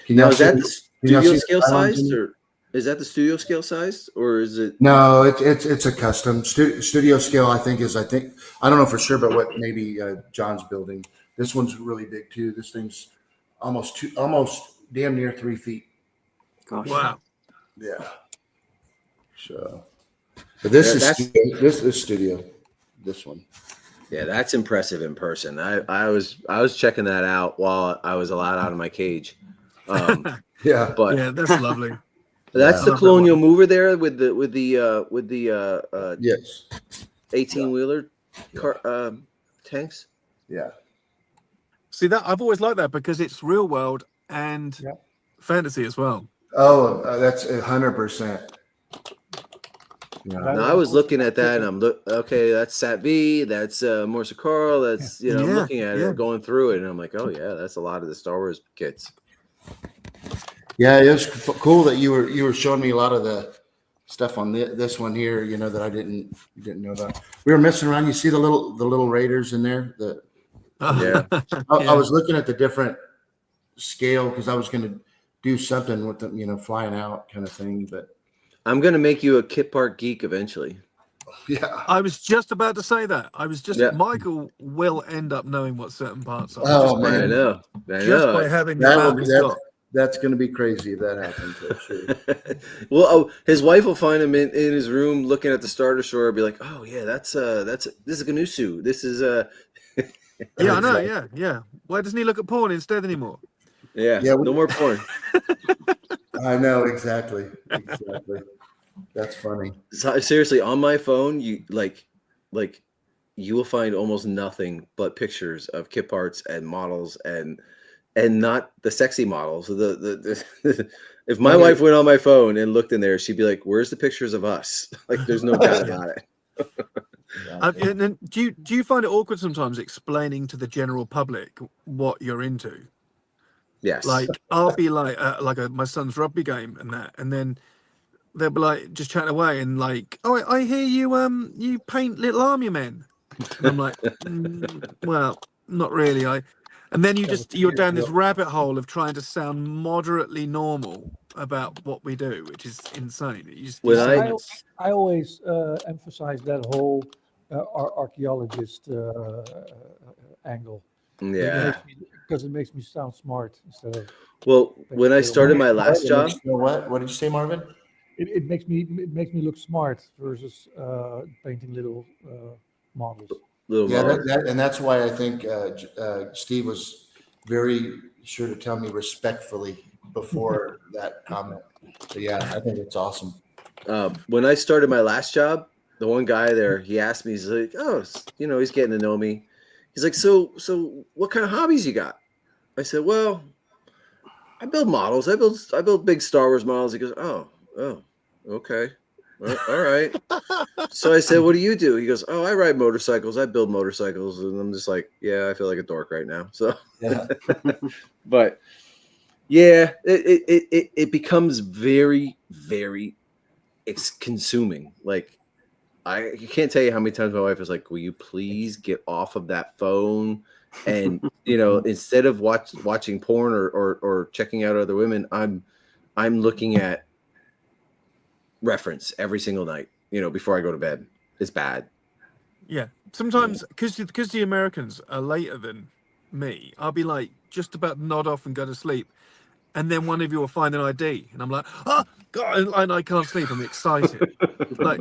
Now, is that the studio scale size, or is that the studio scale size, or is it? No, it's a custom studio scale. I don't know for sure, but what maybe John's building. This one's really big too. This thing's almost damn near 3 feet. Gosh. Wow. Yeah. So, but this is studio. This one. Yeah, that's impressive in person. I was checking that out while I was allowed out of my cage. Yeah, but yeah, that's lovely. That's Yeah. the love that Colonial one. Mover there with the Yes. 18-wheeler tanks. Yeah. See that I've always liked that because it's real world and Yeah. fantasy as well. Oh, that's 100%. Yeah. And No, I was looking at that, and I'm okay. That's Sat V. That's Morse Carl. That's I'm Yeah, looking at yeah. it, going through it, and I'm like, oh yeah, that's a lot of the Star Wars kits. Yeah, it was cool that you were showing me a lot of the stuff on this one here, that I didn't know about. We were messing around. You see the little Raiders in there? Yeah. I was looking at the different scale because I was going to do something with them, flying out kind of thing. But I'm gonna make you a kit part geek eventually. yeah. I was just about to say that. Yeah. Michael will end up knowing what certain parts are. Oh, just by, man. I know. just by having the That map will be he's got. that's going to be crazy if that happens. For sure. Well, his wife will find him in his room looking at the Star Destroyer. Be like, oh yeah, this is a Ganusu. This is Yeah, I know. Yeah. Why doesn't he look at porn instead anymore? yeah. No more porn. I know exactly. That's funny. So, seriously, on my phone, you like you will find almost nothing but pictures of kit parts and models and not the sexy models. If my wife went on my phone and looked in there, she'd be like, "Where's the pictures of us?" Like, there's no doubt about it. And then do you find it awkward sometimes explaining to the general public what you're into? Yes. Like I'll be like my son's rugby game and that, and then they'll be like just chatting away and like, oh, I hear you paint little army men, and I'm like, well, not really. And then you're down this rabbit hole of trying to sound moderately normal about what we do, which is insane. I always emphasize that whole archaeologist angle. Yeah. Because it makes me sound smart instead of. Well, when I started my last job, What did you say, Marvin? It makes me look smart versus painting little models. And that's why I think Steve was very sure to tell me respectfully before that comment. So yeah, I think it's awesome. When I started my last job, the one guy there, he asked me, he's like, oh, he's getting to know me. He's like, so what kind of hobbies you got? I said, well, I build models. I build big Star Wars models. He goes, oh, okay. All right. So I said, what do you do? He goes, oh, I ride motorcycles. I build motorcycles. And I'm just like, yeah, I feel like a dork right now. So, Yeah. but yeah, it becomes very, very consuming. Like, I can't tell you how many times my wife was like, will you please get off of that phone? And, instead of watching porn or checking out other women, I'm looking at reference every single night, before I go to bed. It's bad. Yeah. Sometimes because the Americans are later than me, I'll be like just about to nod off and go to sleep. And then one of you will find an ID. And I'm like, oh, God, and I can't sleep. I'm excited. Like,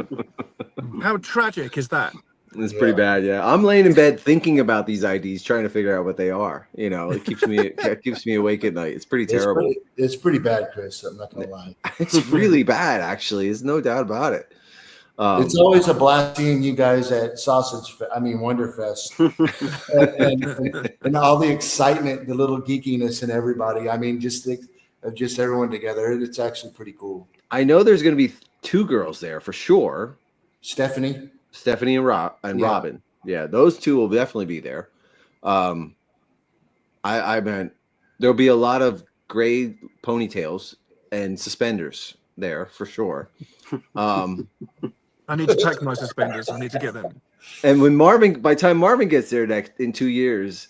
how tragic is that? It's pretty bad, yeah. I'm laying in bed thinking about these IDs, trying to figure out what they are. It keeps me awake at night. It's pretty terrible. It's pretty bad, Chris. I'm not gonna lie. It's really bad, actually. There's no doubt about it. It's always a blast seeing you guys at Wonderfest, and all the excitement, the little geekiness, and everybody. I mean, just think of just everyone together. It's actually pretty cool. I know there's going to be 2 girls there for sure. Stephanie and Robin. Yeah, those 2 will definitely be there. I meant there'll be a lot of gray ponytails and suspenders there for sure. I need to pack my suspenders. I need to get them. And by the time Marvin gets there in 2 years,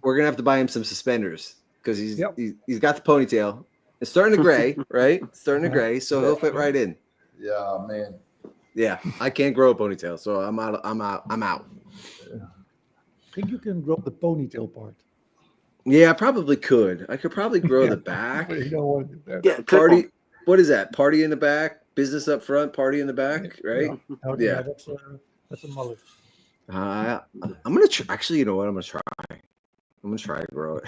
we're gonna have to buy him some suspenders because he's got the ponytail. It's starting to gray, right? It's starting to gray, so he'll fit right in. Yeah, man. Yeah, I can't grow a ponytail, so I'm out. I think you can grow the ponytail part. Yeah, I probably could. I could probably grow the back. But you don't want to do that. Yeah, Party. What is that? Party in the back, business up front, party in the back, right? Yeah, that's a mullet. I'm gonna try. Actually, you know what? I'm gonna try to grow it.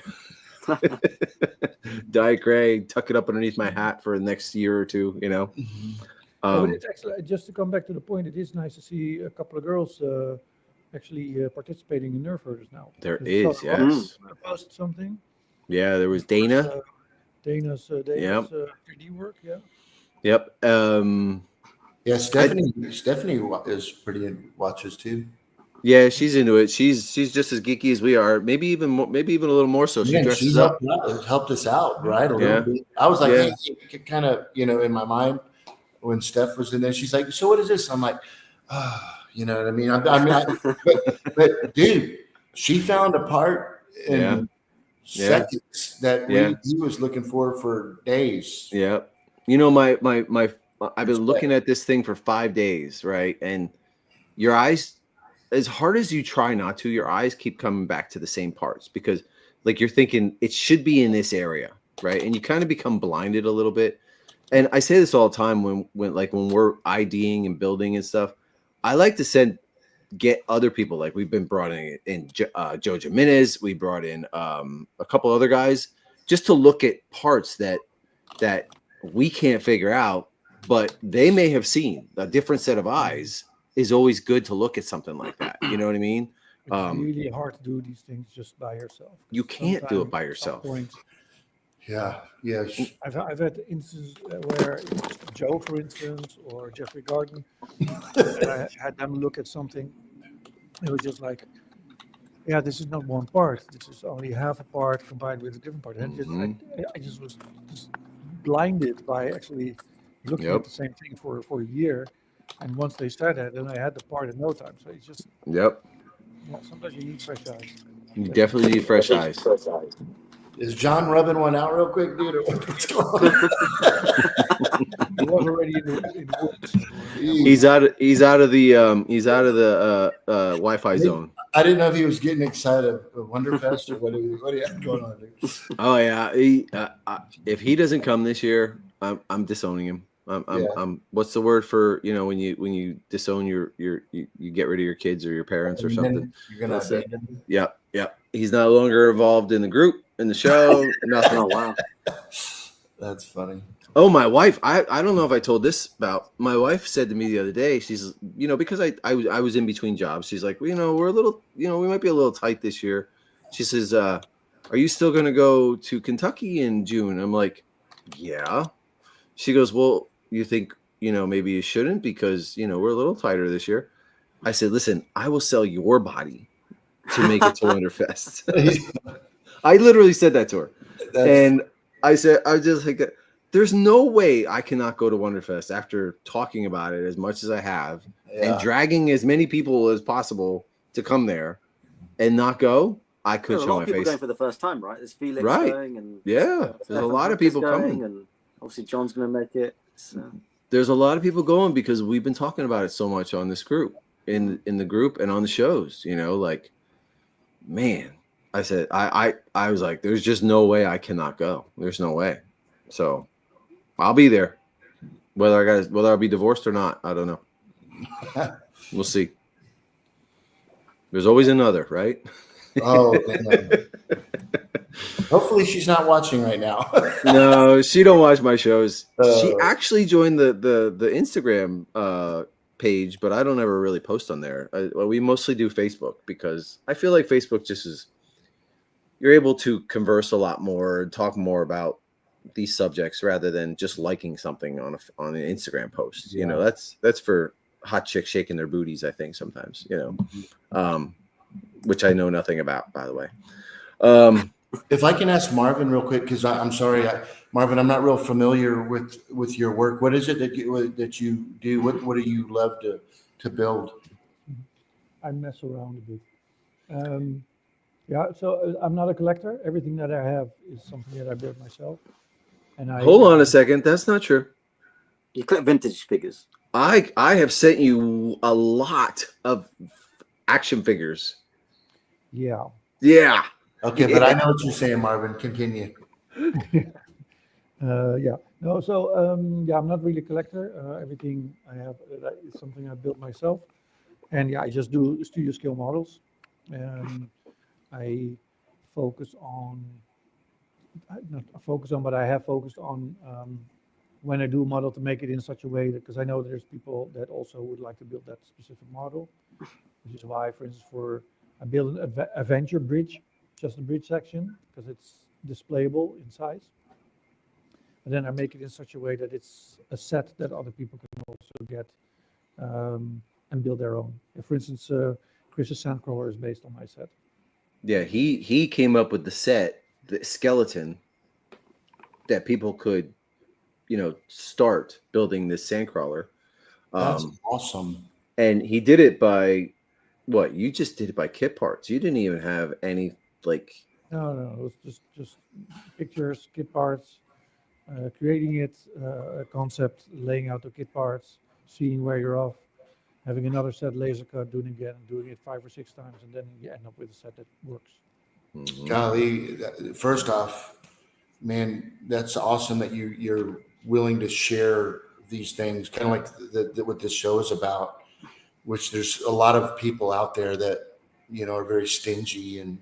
Diet gray, tuck it up underneath my hat for the next year or two, you know. But it's actually, just to come back to the point, it is nice to see a couple of girls actually participating in nerf herders now. There Because is, Ross yes. posted something. Yeah, there was Dana. Dana's Yep. 3D work, yeah. Yep. Yeah, Stephanie is pretty watches too. Yeah, she's into it. She's just as geeky as we are. Maybe even more, maybe even a little more so. She Man, dresses up. helped us out, right? A Yeah. little bit. I was like, Yeah. hey, kind of, in my mind when Steph was in there, she's like, so what is this? I'm like, you know what I mean? But dude, she found a part in seconds that he was looking for days. Yeah. You know, my I've been looking at this thing for 5 days, right? And your eyes, as hard as you try not to, your eyes keep coming back to the same parts because like you're thinking it should be in this area, right? And you kind of become blinded a little bit. And I say this all the time when we're IDing and building and stuff, I like to get other people. Like we've been brought in Joe Jimenez, we brought in a couple other guys just to look at parts that we can't figure out, but they may have seen. A different set of eyes is always good to look at something like that. You know what I mean? It's really hard to do these things just by yourself. You can't do it by yourself. Yeah. I've had instances where Joe, for instance, or Jeffrey Garden, and I had them look at something. It was just like, yeah, this is not one part. This is only half a part combined with a different part. And I just was blinded by actually looking at the same thing for a year. And once they started, then I had the part in no time. So it's just sometimes you need fresh eyes. You definitely need fresh eyes. Is John rubbing one out real quick, dude? Or what's going on? He was already in the woods. He's out of the Wi-Fi zone. I didn't know if he was getting excited at Wonderfest or what do you have going on, dude? Oh yeah, if he doesn't come this year, I'm disowning him. I'm what's the word for when you disown you get rid of your kids or your parents or something. You're gonna abandon him? Yeah. He's no longer involved in the group, in the show, nothing. Oh wow, that's funny. Oh, my wife. I don't know if I told this about. My wife said to me the other day. She's because I was in between jobs. She's like, well, we're a little we might be a little tight this year. She says, are you still going to go to Kentucky in June? I'm like, yeah. She goes, well, you think maybe you shouldn't because we're a little tighter this year. I said, listen, I will sell your body to make it to Wonderfest. I literally said that to her. And I said, I was just like, there's no way I cannot go to Wonderfest after talking about it as much as I have and dragging as many people as possible to come there and not go. I could show my face. A lot of people going for the first time, right? There's Felix going, and there's a lot of people coming, and obviously John's going to make it. So. There's a lot of people going because we've been talking about it so much on this group, in the group and on the shows. Man. I said, I was like, there's just no way I cannot go. There's no way. So I'll be there. Whether I'll be divorced or not, I don't know. We'll see. There's always another, right? Oh, hopefully she's not watching right now. No, she don't watch my shows. She actually joined the Instagram page, but I don't ever really post on there. We mostly do Facebook because I feel like Facebook just is. You're able to converse a lot more and talk more about these subjects rather than just liking something on an Instagram post. That's for hot chicks shaking their booties, I think sometimes, which I know nothing about, by the way. If I can ask Marvin real quick, because I'm sorry, Marvin, I'm not real familiar with your work. What is it that you do? What do you love to build? I mess around a bit. So I'm not a collector. Everything that I have is something that I built myself. And hold on a second. That's not true. You collect vintage figures. I have sent you a lot of action figures. Yeah. Yeah. Okay, but I know what you're saying, Marvin. Continue. No, so I'm not really a collector. Everything I have is something I built myself. And I just do studio scale models. I focus on not focus on, but I have focused on when I do a model to make it in such a way that, because I know there's people that also would like to build that specific model, which is why, for instance, I build an adventure bridge, just a bridge section, because it's displayable in size. And then I make it in such a way that it's a set that other people can also get and build their own. For instance, Chris's Sandcrawler is based on my set. Yeah, he came up with the skeleton that people could, start building this Sandcrawler. That's awesome. And he did it by what? You just did it by kit parts. You didn't even have any like. No, it was just pictures, kit parts, creating it, a concept, laying out the kit parts, seeing where you're off, having another set laser cut, doing it again, doing it 5 or 6 times, and then you end up with a set that works. Golly, first off, man, that's awesome that you're willing to share these things, kind of like what this show is about, which there's a lot of people out there that, are very stingy and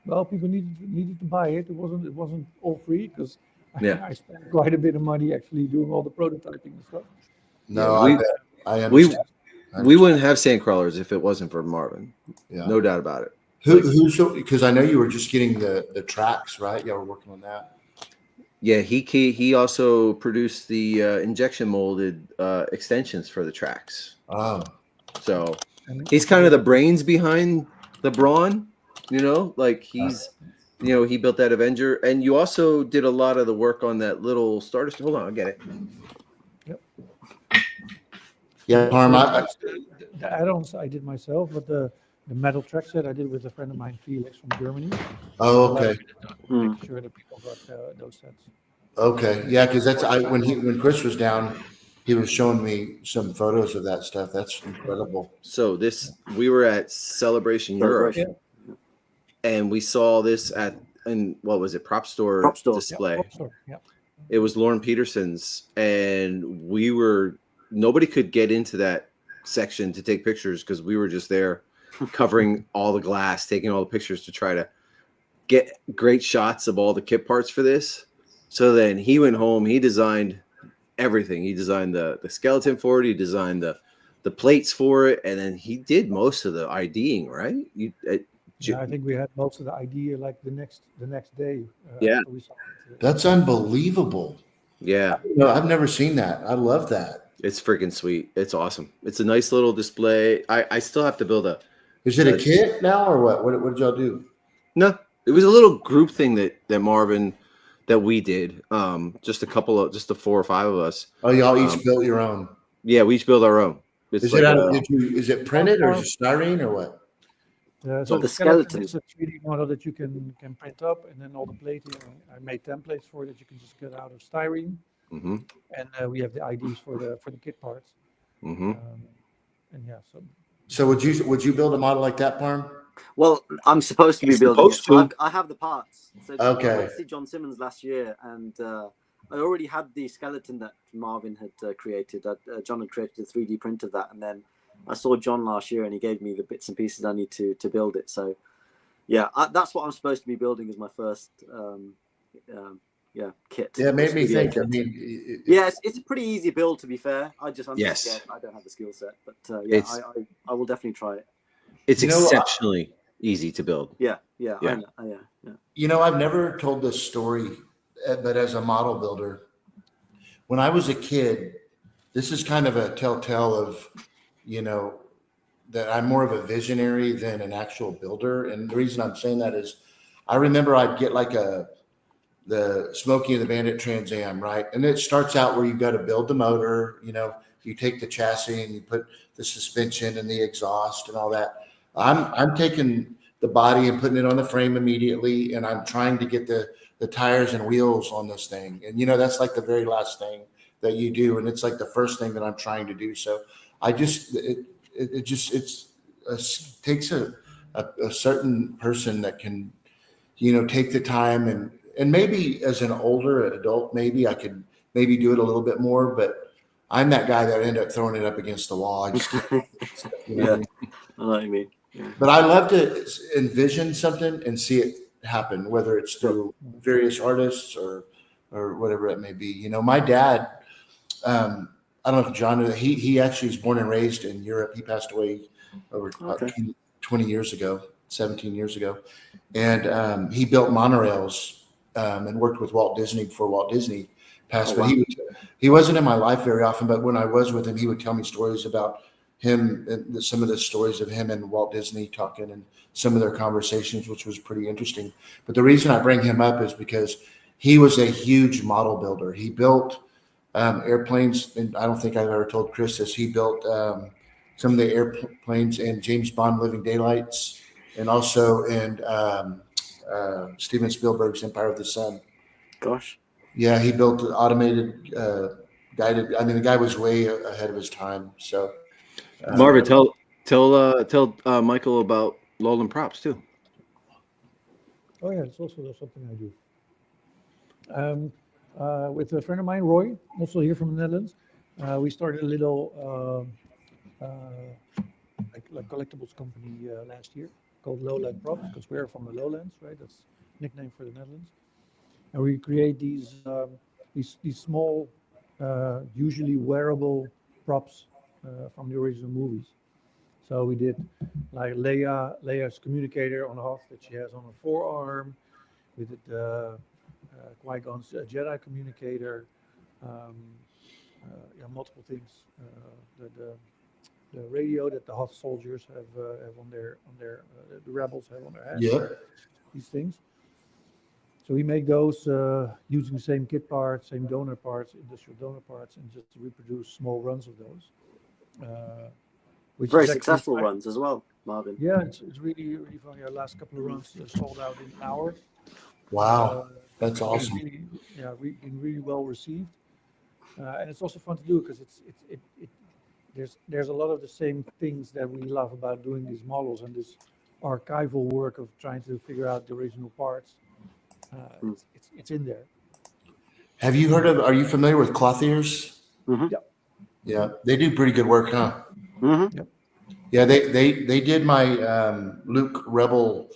well, people needed to buy it. It wasn't all free because I spent quite a bit of money actually doing all the prototyping and stuff. No, I understand. We wouldn't have Sandcrawlers if it wasn't for Marvin. Yeah. No doubt about it. Because I know you were just getting the tracks, right? Yeah, we're working on that. Yeah, he also produced the injection molded extensions for the tracks. Oh, so he's kind of the brains behind the Brawn. Like he's, he built that Avenger, and you also did a lot of the work on that little starter. Hold on, I'll get it. Yep. Yeah, Parm. The add-ons I did myself, but the metal track set I did with a friend of mine, Felix from Germany. Oh, okay. Making sure that people got those sets. Okay, yeah, because when Chris was down, he was showing me some photos of that stuff. That's incredible. So we were at Celebration Europe, and we saw this in what was it, Prop Store display. Prop Store. Yeah. It was Lauren Peterson's, and nobody could get into that section to take pictures because we were just there covering all the glass, taking all the pictures to try to get great shots of all the kit parts for this. So then he went home, he designed everything. He designed the skeleton for it, he designed the plates for it, and then he did most of the IDing, right? I think we had most of the idea like the next day. We saw it. That's unbelievable. Yeah. No, I've never seen that. I love that. It's freaking sweet. It's awesome. It's a nice little display. I still have to build a. Is it a kit now or what? What did y'all do? No, it was a little group thing that Marvin, that we did. Just the 4 or 5 of us. Oh, y'all each built your own. Yeah, we each built our own. It's is it printed or is it styrene or what? So the skeleton is a 3D model that you can print up, and then all the plating. I made templates for it that you can just get out of styrene. Mm-hmm. And we have the IDs for the kit parts. Mm-hmm. And yeah, so would you build a model like that, Parm? Well, I'm supposed to be building it. I have the parts. So okay. I went to see John Simmons last year, and I already had the skeleton that Marvin had created. John had created a 3D print of that, and then I saw John last year, and he gave me the bits and pieces I need to build it. So, yeah, that's what I'm supposed to be building as my first kit. Yeah, it made me think. Kit. I mean, it's a pretty easy build, to be fair. I'm just scared. I don't have the skill set, but I will definitely try it. It's exceptionally easy to build. Yeah. Yeah. I've never told this story, but as a model builder, when I was a kid, this is kind of a telltale of, that I'm more of a visionary than an actual builder. And the reason I'm saying that is I remember I'd get like the Smokey and the Bandit Trans Am, right? And it starts out where you've got to build the motor, you take the chassis and you put the suspension and the exhaust and all that. I'm taking the body and putting it on the frame immediately, and I'm trying to get the tires and wheels on this thing. And that's like the very last thing that you do, and it's like the first thing that I'm trying to do. So I just it takes a certain person that can take the time and maybe as an older adult, maybe I could maybe do it a little bit more, but I'm that guy that ended up throwing it up against the wall. I just I know what you mean. Yeah. But I love to envision something and see it happen, whether it's through various artists or whatever it may be. You know, my dad, I don't know if John knew that he actually was born and raised in Europe. He passed away over about 20 years ago, 17 years ago. And he built monorails and worked with Walt Disney before Walt Disney passed. But he wasn't in my life very often, but when I was with him, he would tell me stories about him and some of the stories of him and Walt Disney talking and some of their conversations, which was pretty interesting. But the reason I bring him up is because he was a huge model builder. He built airplanes, and I don't think I've ever told Chris this. He built some of the airplanes in James Bond Living Daylights, and also in Steven Spielberg's Empire of the Sun. Gosh. Yeah, he built automated guided. I mean, the guy was way ahead of his time. So, Marvin, tell Michael about Lowland Props too. Oh yeah, it's also something I do. With a friend of mine, Roy, also here from the Netherlands, we started a little like collectibles company last year called Lowland Props, because we're from the Lowlands, right? That's a nickname for the Netherlands. And we create these small, usually wearable props from the original movies. So we did like Leia's communicator on Hoth that she has on her forearm. We did Qui-Gon's Jedi communicator. Multiple things. The radio that the Hoth soldiers have on their the rebels have on their heads. Yeah. These things. So we make those using the same kit parts, same donor parts, industrial donor parts, and just reproduce small runs of those. Which Very is successful runs as well, Marvin. Yeah, it's really fun. Our last couple of runs sold out in an hour. wow, that's awesome. We've been really well received, and it's also fun to do because there's a lot of the same things that we love about doing these models and this archival work of trying to figure out the original parts. It's in there. Have you heard of? Are you familiar with Clothiers? Mm-hmm. Yeah. Yeah, they do pretty good work, huh? Mm-hmm. Yep. Yeah, they did my Luke Rebel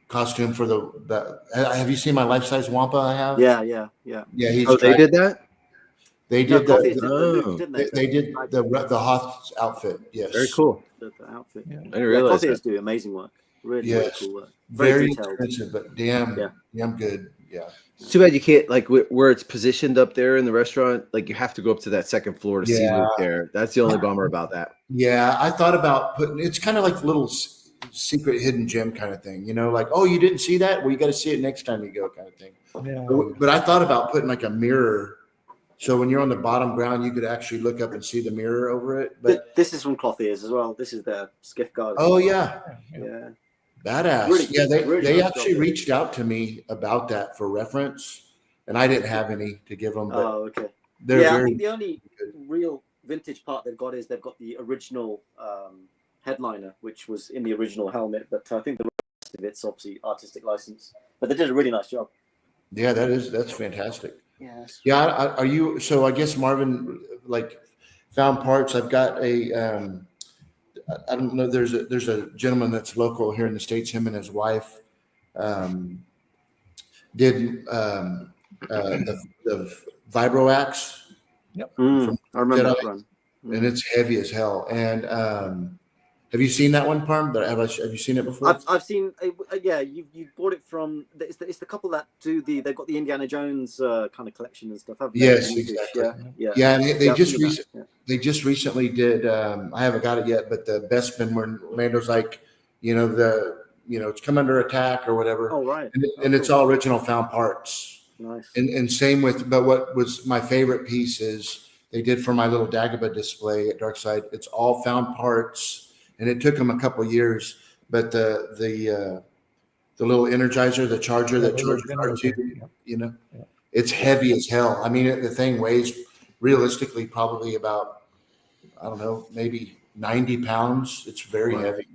costume for the. Have you seen my life-size Wampa I have? Yeah. Yeah, he's. They did that. They No, did Clothiers the. did the Luke, didn't they? They did the Hoth outfit. Yes. Very cool. The outfit. Yeah. I didn't realize Clothiers that. do amazing work. Really, Yes. really cool work. Very detailed. expensive, but damn good. Yeah. It's too bad you can't, like, where it's positioned up there in the restaurant. Like, you have to go up to that second floor to see Luke there. That's the only bummer about that. Yeah, I thought about putting. It's kind of like a little secret hidden gem kind of thing, you know, like, oh, you didn't see that? Well, you got to see it next time you go, kind of thing. Yeah. But I thought about putting like a mirror, so when you're on the bottom ground, you could actually look up and see the mirror over it. But this is from Clothiers as well. This is their skiff guard. oh yeah, Yeah. badass. Really, Yeah, they really actually job. reached out to me about that for reference, and I didn't have any to give them. But Oh, okay. they're I very think the only real vintage part they've got is they've got the original headliner, which was in the original helmet. But I think the rest of it's obviously artistic license. But they did a really nice job. yeah, that's fantastic. Yes. Yeah, are you? So I guess Marvin, like, found parts. I've got a. I don't know. There's a gentleman that's local here in the States. Him and his wife did the vibroax, I remember Jedi. that run. and it's heavy as hell. And have you seen that one, Parm? Have you seen it before? I've seen. Yeah, you bought it from. It's the couple that do the. They've got the Indiana Jones kind of collection and stuff. Haven't they? Yes, Vintage, exactly. Yeah. Yeah, and they I've just seen that, they just recently did. I haven't got it yet, but the Bestman where Lando's like, it's come under attack or whatever. Oh right. And it's all original found parts. Nice. And same with, but what was my favorite piece is they did for my little Dagobah display at Darkside. It's all found parts, and it took them a couple of years. But the little Energizer, the charger that charges R2, it's heavy as hell. I mean, the thing weighs realistically probably about, I don't know, maybe 90 pounds. It's very heavy,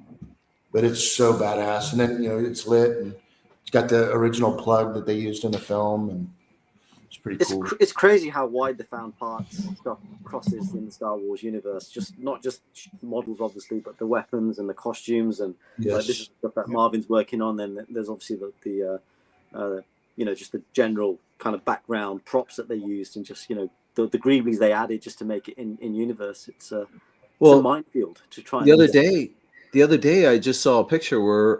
but it's so badass. And then it's lit and it's got the original plug that they used in the film, and it's pretty cool. It's crazy how wide the found parts stuff crosses in the Star Wars universe. Just not just models, obviously, but the weapons and the costumes and Yes. this is stuff that Marvin's working on. Then there's obviously the Just the general kind of background props that they used, and just the greeblies they added just to make it in universe. It's a minefield to try. The other day, I just saw a picture where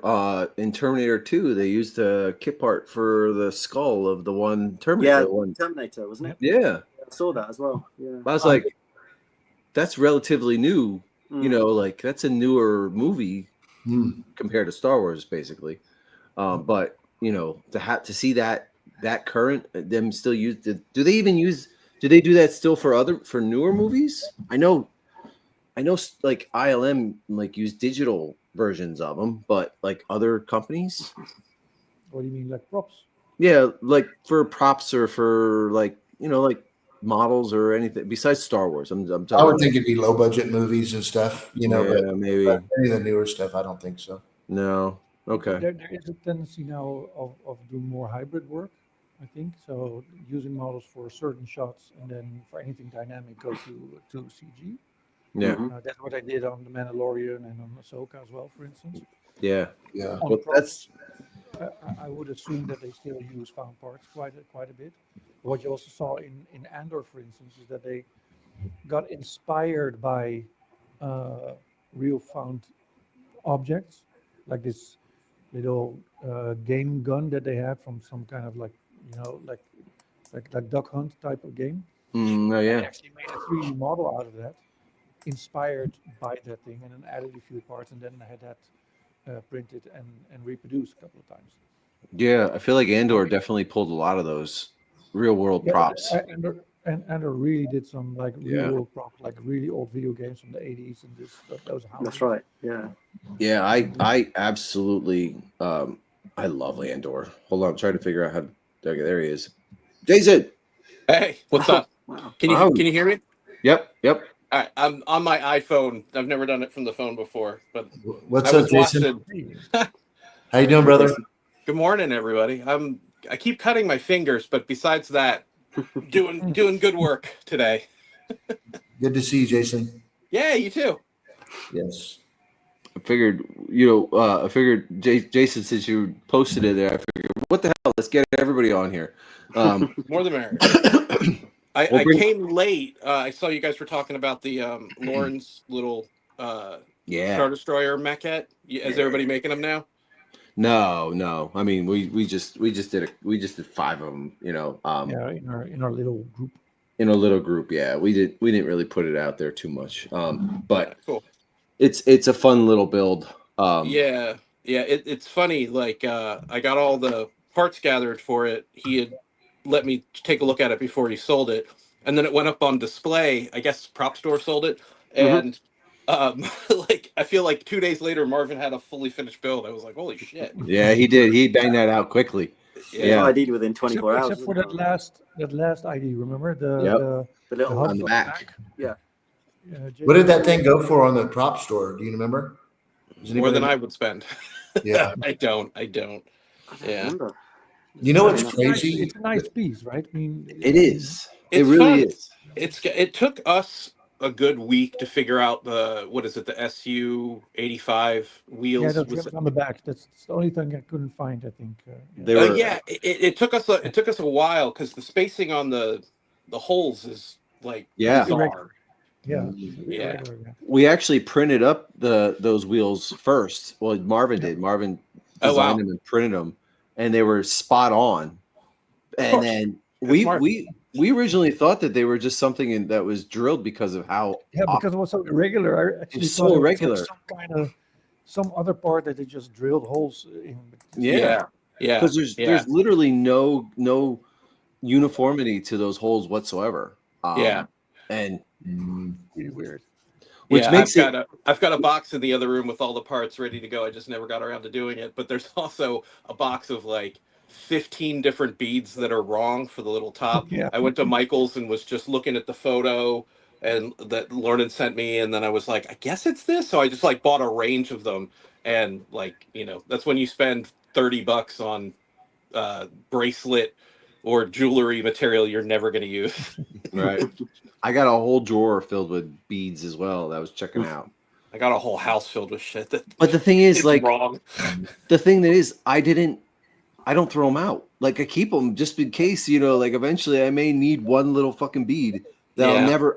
in Terminator 2 they used a kit part for the skull of the one Terminator. Terminator, wasn't it? Yeah, I saw that as well. Yeah, I was like, that's relatively new. Like that's a newer movie compared to Star Wars, basically. But to see that current them still use. Do they even use? Do they do that still for newer movies? I know like ILM like use digital versions of them, but like other companies. What do you mean, like props? Yeah, like for props or for like models or anything besides Star Wars. I'm talking. I would think it'd be low budget movies and stuff, Yeah, but maybe any of the newer stuff, I don't think so. No. Okay. There is a tendency now of doing more hybrid work, I think. So using models for certain shots, and then for anything dynamic, go to CG. Yeah. That's what I did on The Mandalorian and on Ahsoka as well, for instance. Yeah. On Well, props, I would assume that they still use found parts quite a bit. What you also saw in Andor, for instance, is that they got inspired by real found objects, like this little game gun that they had from some kind of like Duck Hunt type of game. Oh yeah. They actually made a 3D model out of that, inspired by that thing, and then added a few parts, and then I had that printed and reproduced a couple of times. Yeah, I feel like Andor definitely pulled a lot of those real world props. Andor really did some like real world props, like really old video games from the 80s, and those houses. That's right. Yeah. Yeah, I absolutely I love Andor. Hold on, I'm trying to figure out how to. Okay, there he is. Jason. Hey, what's up? Wow. Can you hear me? Yep. All right, I'm on my iPhone. I've never done it from the phone before, but What's I up, was Jason? watching. How you doing, brother? Good morning, everybody. I keep cutting my fingers, but besides that, doing good work today. Good to see you, Jason. Yeah, you too. Yes. I figured, Jason, since you posted it there, I figured, what the hell? Let's get everybody on here. More the merrier. I came late. I saw you guys were talking about the Lauren's little Star Destroyer maquette. Is everybody making them now? No. I mean, we just did five of them. In our little group. In a little group, yeah. We didn't really put it out there too much. But yeah, cool. It's a fun little build. It's funny. Like I got all the parts gathered for it. He had let me take a look at it before he sold it, and then it went up on display. I guess Prop Store sold it, and like I feel like 2 days later, Marvin had a fully finished build. I was like, holy shit! Yeah, he did. He banged that out quickly. Yeah, ID'd within 24 hours. Except for that last ID, remember the little on the back. Yeah. What did that thing go for on the prop store? Do you remember? More than I would spend. Yeah, I don't. Yeah. You know what's crazy? It's a nice piece, right? I mean, it is. It It's really fun. is. It took us a good week to figure out the SU 85 wheels. Yeah, the trims on the back. That's the only thing I couldn't find. I think. It took us a while because the spacing on the holes is like bizarre. Yeah. We actually printed up those wheels first. Well, Marvin did. Marvin designed them and printed them, and they were spot on. And then we originally thought that they were just something that was drilled because of how because it was so irregular. I actually so irregular. Some other part that they just drilled holes in. Yeah. Because there's literally no uniformity to those holes whatsoever. And really weird. Which makes I've got a box in the other room with all the parts ready to go. I just never got around to doing it. But there's also a box of like 15 different beads that are wrong for the little top. Yeah. I went to Michael's and was just looking at the photo and that Lauren had sent me, and then I was like, I guess it's this. So I just like bought a range of them, and like that's when you spend $30 on bracelet or jewelry material you're never going to use. Right. I got a whole drawer filled with beads as well that I was checking out. I got a whole house filled with shit. But the thing is, like, wrong. The thing that is, I didn't I don't throw them out. Like I keep them just in case, you know, like eventually I may need one little fucking bead that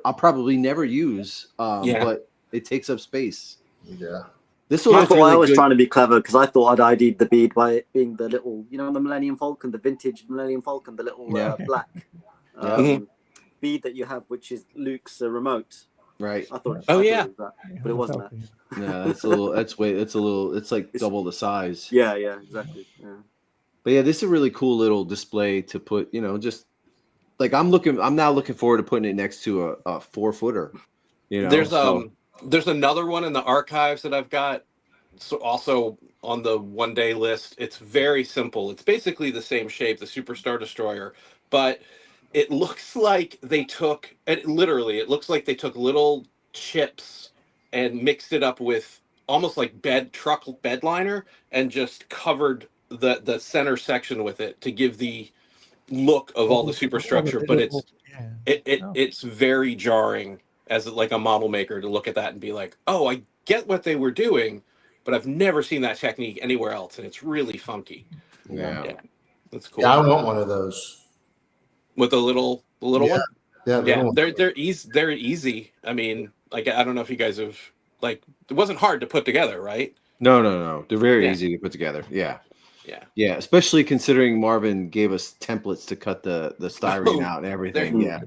I'll probably never use. But it takes up space. Yeah. This one I looks thought really I was good. trying to be clever because I thought I'd ID'd the bead by it being the little, you know, the Millennium Falcon, the vintage Millennium Falcon, the little black bead that you have, which is Luke's remote. Right. I thought. Oh, I thought yeah. it was that, but it wasn't that. No, that's a little. It's like double the size. Yeah, exactly. Yeah. But yeah, this is a really cool little display to put. You know, just like I'm now looking forward to putting it next to a 4-footer. You know, there's another one in the archives that I've got. So also on the 1-day list. It's very simple. It's basically the same shape, the Superstar Destroyer, but it looks like they took it literally. It looks like they took little chips and mixed it up with almost like truck bed liner and just covered the center section with it to give the look of all the superstructure. But it's very jarring as like a model maker to look at that and be like, oh, I get what they were doing, but I've never seen that technique anywhere else, and it's really funky. Yeah. That's cool. Yeah, I want one of those with the little one. Yeah, they're easy. They're easy. I mean, like I don't know if you guys have like it wasn't hard to put together, right? No. They're very easy to put together. Yeah. Especially considering Marvin gave us templates to cut the styrene out and everything. Yeah.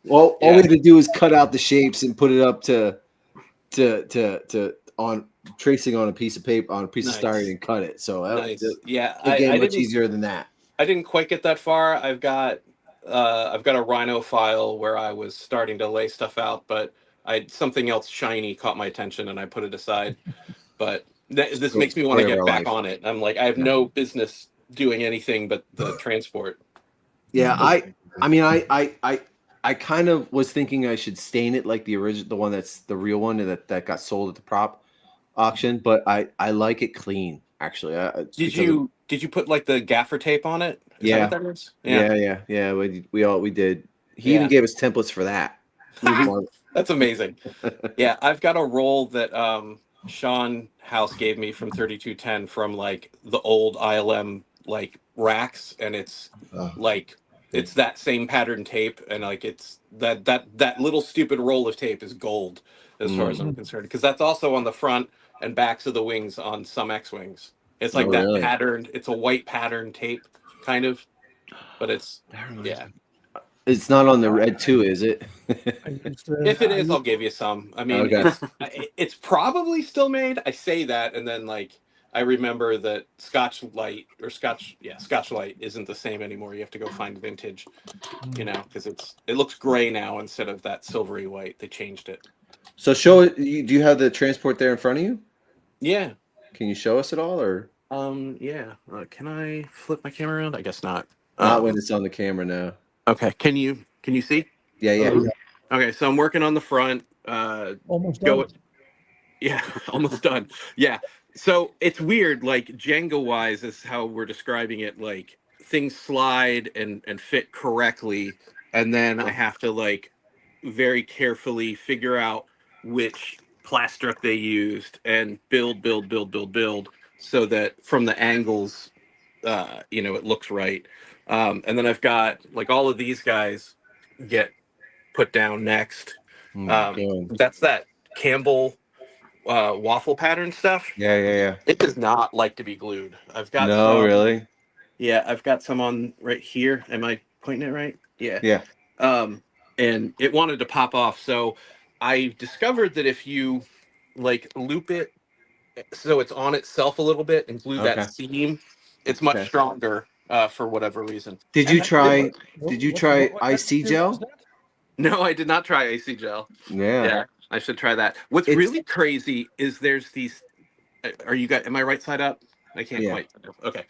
Well, all we had to do is cut out the shapes and put it up to on tracing on a piece of paper on a piece of styrene and cut it. So again, much easier than that. I didn't quite get that far. I've got a Rhino file where I was starting to lay stuff out, but something else shiny caught my attention and I put it aside. But this makes me want to get back on it. I'm like, I have no business doing anything but the transport. Yeah, I mean, I kind of was thinking I should stain it like the original, the one that's the real one that got sold at the prop auction, but I like it clean actually. Did you put like the gaffer tape on it? Is that what that is? Yeah. We did. He even gave us templates for that. That's amazing. Yeah, I've got a roll that Sean House gave me from 3210 from like the old ILM like racks, and it's like it's that same pattern tape, and like it's that little stupid roll of tape is gold as far as I'm concerned, because that's also on the front and backs of the wings on some X-wings. It's like patterned. It's a white pattern tape kind of, but it's It's not on the red too, is it? If it is, I'll give you some. I mean, it's probably still made. I say that, and then like I remember that Scotch Light isn't the same anymore. You have to go find vintage, you know, because it looks gray now instead of that silvery white. They changed it. So show it. Do you have the transport there in front of you? Yeah. Can you show us at all, or? Yeah. Can I flip my camera around? I guess not. Not when it's on the camera now. Okay. Can you see? Yeah. Okay. So I'm working on the front. Almost done. Yeah, almost done. Yeah. So it's weird, like Jenga wise is how we're describing it. Like things slide and fit correctly. And then I have to like very carefully figure out which plastruk they used and build so that from the angles, it looks right. And then I've got like all of these guys get put down next. That's that Campbell waffle pattern stuff. Yeah. It does not like to be glued. I've got really. Yeah, I've got some on right here. Am I pointing it right? Yeah. And it wanted to pop off. So I discovered that if you like loop it so it's on itself a little bit and glue that seam, it's much stronger for whatever reason. Did you try IC gel? No, I did not try AC gel. Yeah, I should try that. What's really crazy is there's these. Am I right side up? I can't quite. Okay.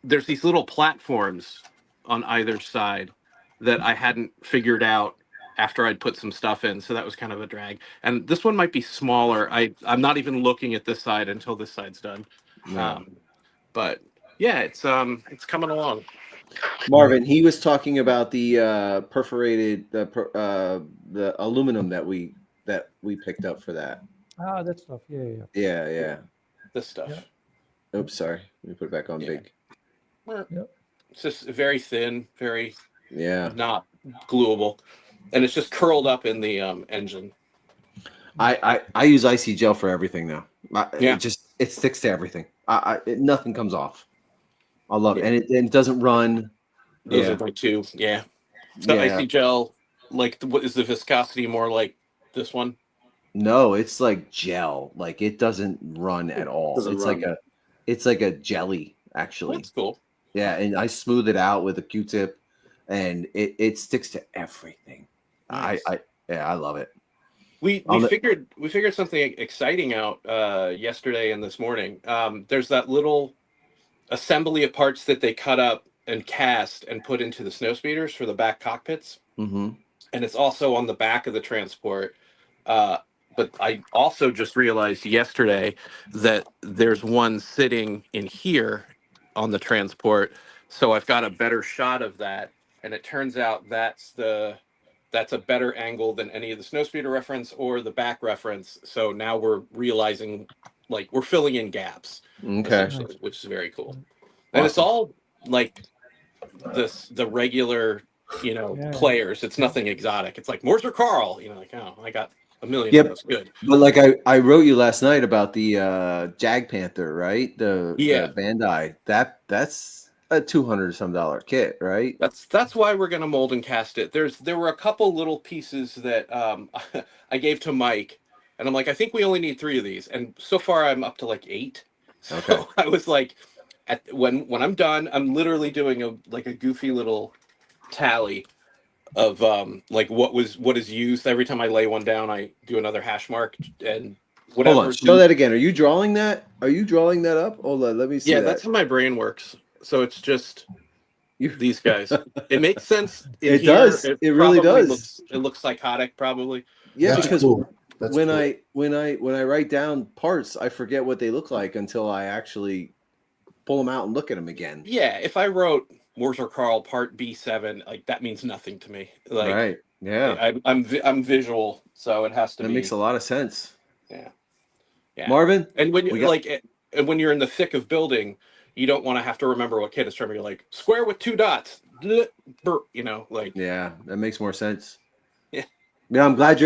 There's these little platforms on either side that I hadn't figured out after I'd put some stuff in, so that was kind of a drag. And this one might be smaller. I'm not even looking at this side until this side's done. No. But yeah, it's coming along. Marvin, he was talking about the perforated the aluminum that we picked up for that. That stuff. Yeah. Yeah. This stuff. Oops, sorry. Let me put it back on Yeah. big. It's just very thin, very Yeah. not gluable, and it's just curled up in the engine. I use icy gel for everything now. Yeah. It sticks to everything. Nothing comes off. I love it, Yeah. and it doesn't run. Those Yeah. are my two. Yeah. The Yeah. icy gel, like what is the viscosity more like this one? No, it's like gel. Like it doesn't run at all. Doesn't run. It's like a jelly actually. That's cool. Yeah, and I smooth it out with a Q-tip, and it sticks to everything. Nice. I love it. We figured something exciting out yesterday and this morning. There's that little assembly of parts that they cut up and cast and put into the snow speeders for the back cockpits, Mm-hmm. and it's also on the back of the transport. But I also just realized yesterday that there's one sitting in here on the transport, so I've got a better shot of that, and it turns out that's a better angle than any of the snowspeeder reference or the back reference. So now we're realizing, like, we're filling in gaps, Okay. essentially, which is very cool. And it's Awesome. all like the regular, Yeah. players. It's nothing exotic. It's like Morse or Carl, like, oh, I got a million Yep. of those. Good. But like I wrote you last night about the Jag Panther, right? The Bandai. That's a $200 some kit, right? That's why we're gonna mold and cast it. There were a couple little pieces that I gave to Mike, and I'm like, I think we only need 3 of these, and so far I'm up to like 8. So Okay. I was like, when I'm done, I'm literally doing a goofy little tally of like what is used. Every time I lay one down, I do another hash mark, and Hold on, whatever. show that again. Are you drawing that? Are you drawing that up? Hold on, let me see Yeah, that. that's how my brain works. So it's just You- these guys. It makes sense. It does. It really probably does. It looks psychotic, probably. Yeah, That's because cool. That's when cool. when I write down parts, I forget what they look like until I actually pull them out and look at them again. Yeah, if I wrote Morse Carl Part B7, like that means nothing to me. Like, Right. Yeah. I'm visual, so it has to That be. makes a lot of sense. Yeah. Marvin, And when you we got- and when you're in the thick of building, you don't want to have to remember what kit is from. You're like square with 2 dots, like. Yeah, that makes more sense. Yeah. Yeah, I'm glad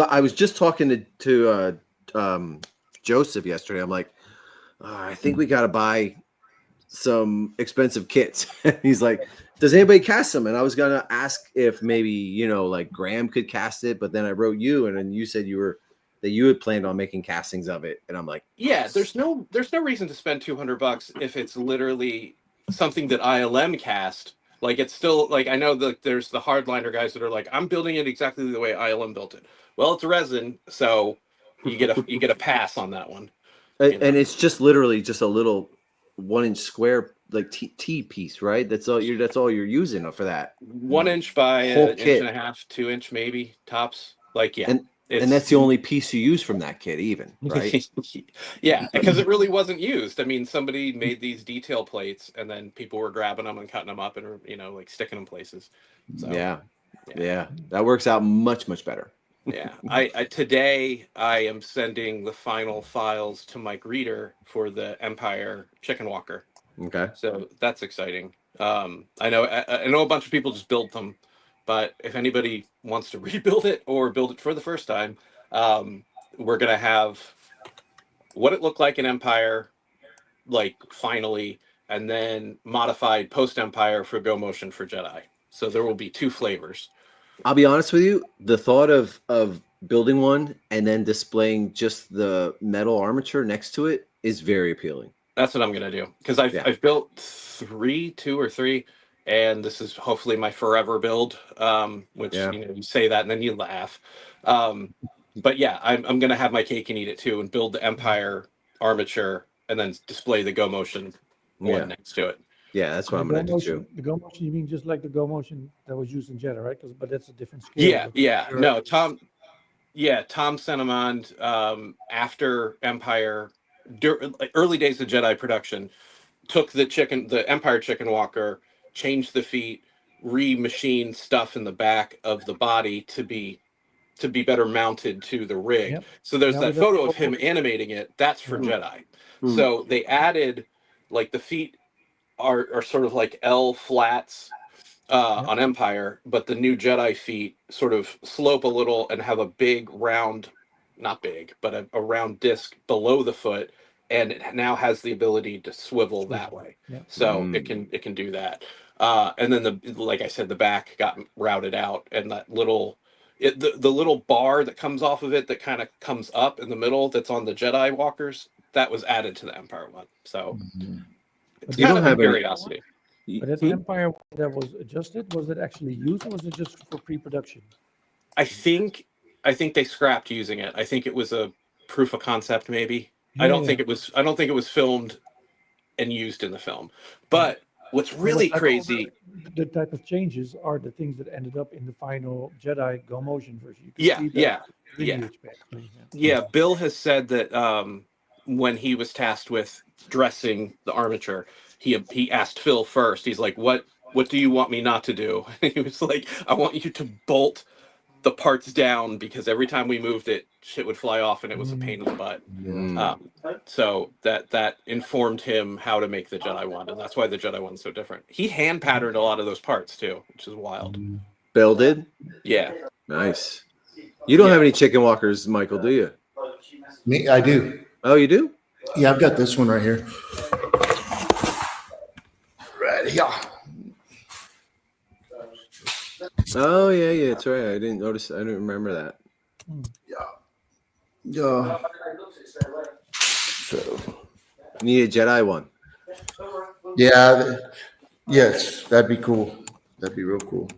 I was just talking to Joseph yesterday. I'm like, I think we got to buy some expensive kits. He's like, does anybody cast them? And I was gonna ask if maybe like Graham could cast it, but then I wrote you, and then you said that you had planned on making castings of it, and I'm like, Yeah, there's no reason to spend $200 if it's literally something that ILM cast. Like, it's still like, I know that there's the hardliner guys that are like, I'm building it exactly the way ILM built it. Well, it's resin, so you get a pass on that one. and it's just literally just a little 1-inch square like T piece, right? That's all you're using for that 1 inch by whole an kit. inch and a half, 2 inch maybe tops. Like, yeah. And that's the only piece you use from that kit, even, right? Yeah, because it really wasn't used. I mean, somebody made these detail plates, and then people were grabbing them and cutting them up, and like sticking them places. So, yeah, that works out much better. Yeah, today I am sending the final files to Mike Reeder for the Empire Chicken Walker. Okay, so that's exciting. I know a bunch of people just build them. But if anybody wants to rebuild it or build it for the first time, we're going to have what it looked like in Empire, like finally, and then modified post-Empire for Go Motion for Jedi. So there will be 2 flavors. I'll be honest with you. The thought of building one and then displaying just the metal armature next to it is very appealing. That's what I'm going to do. Because I've built 2 or 3. And this is hopefully my forever build, which, you say that and then you laugh. But yeah, I'm going to have my cake and eat it too and build the Empire armature and then display the Go Motion one next to it. Yeah, that's what I'm going to do too. The Go Motion, you mean just like the Go Motion that was used in Jedi, right? But that's a different scale. Yeah. No, Tom sent them on after Empire, early days of Jedi production, took the Empire Chicken Walker, changed the feet, re-machined stuff in the back of the body to be better mounted to the rig. Yep. So there's that photo of him animating it. That's for Jedi. So they added like the feet are sort of like L flats on Empire, but the new Jedi feet sort of slope a little and have a big round, not big, but a round disc below the foot, and it now has the ability to swivel that way. Yeah. So it can do that. And then like I said, the back got routed out, and that little the little bar that comes off of it that kind of comes up in the middle that's on the Jedi walkers, that was added to the Empire one. So it's You kind don't of a have any- curiosity. But that Empire that was adjusted, was it actually used or was it just for pre-production? I think they scrapped using it. I think it was a proof of concept, maybe. I don't think it was filmed and used in the film. But what's really crazy, The type of changes are the things that ended up in the final Jedi Go Motion version. You can yeah, see that yeah, lineage basically. yeah. Bill has said that when he was tasked with dressing the armature, he asked Phil first. He's like, "What do you want me not to do?" He was like, "I want you to bolt the parts down because every time we moved it, shit would fly off and it was a pain in the butt." So that informed him how to make the Jedi one, and that's why the Jedi one's so different. He hand patterned a lot of those parts too, which is wild. Bill did? Yeah. Nice. You don't have any chicken walkers, Michael, do you? Me, I do. Oh, you do? Yeah, I've got this one right here. Right here. Oh, yeah, that's right. I didn't notice. I didn't remember that. Yeah. So, You need a Jedi one. yeah. Yes, that'd be cool. That'd be real cool.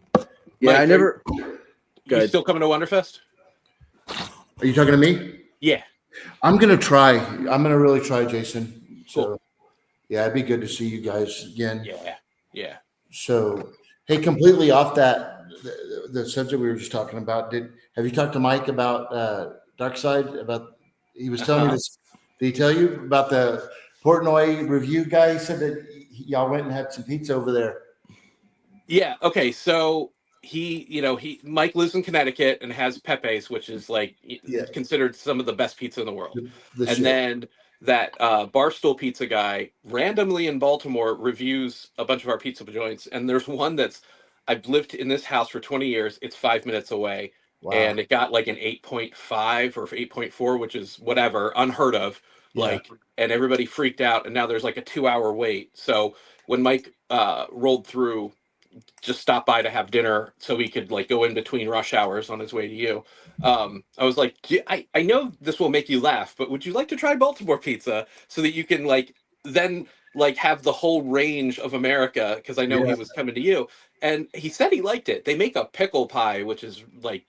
Yeah, Mike, I never. You still coming to Wonderfest? Are you talking to me? Yeah. I'm gonna try. I'm gonna really try, Jason. So, Cool. yeah, it'd be good to see you guys again. Yeah. So, hey, completely off that the subject we were just talking about. Have you talked to Mike about Darkside? About he was telling me this. Did he tell you about the Portnoy review guy? He said that y'all went and had some pizza over there. Yeah. Okay. So Mike lives in Connecticut and has Pepe's, which is like considered some of the best pizza in the world. And then that Barstool Pizza guy randomly in Baltimore reviews a bunch of our pizza joints, and there's one that's I've lived in this house for 20 years. It's 5 minutes away, and it got like an 8.5 or 8.4, which is whatever, unheard of. Like, and everybody freaked out, and now there's like a 2-hour wait. So when Mike rolled through, just stopped by to have dinner so he could like go in between rush hours on his way to you. I was like, I know this will make you laugh, but would you like to try Baltimore pizza so that you can like then like have the whole range of America? Because I know he was coming to you, and he said he liked it. They make a pickle pie, which is like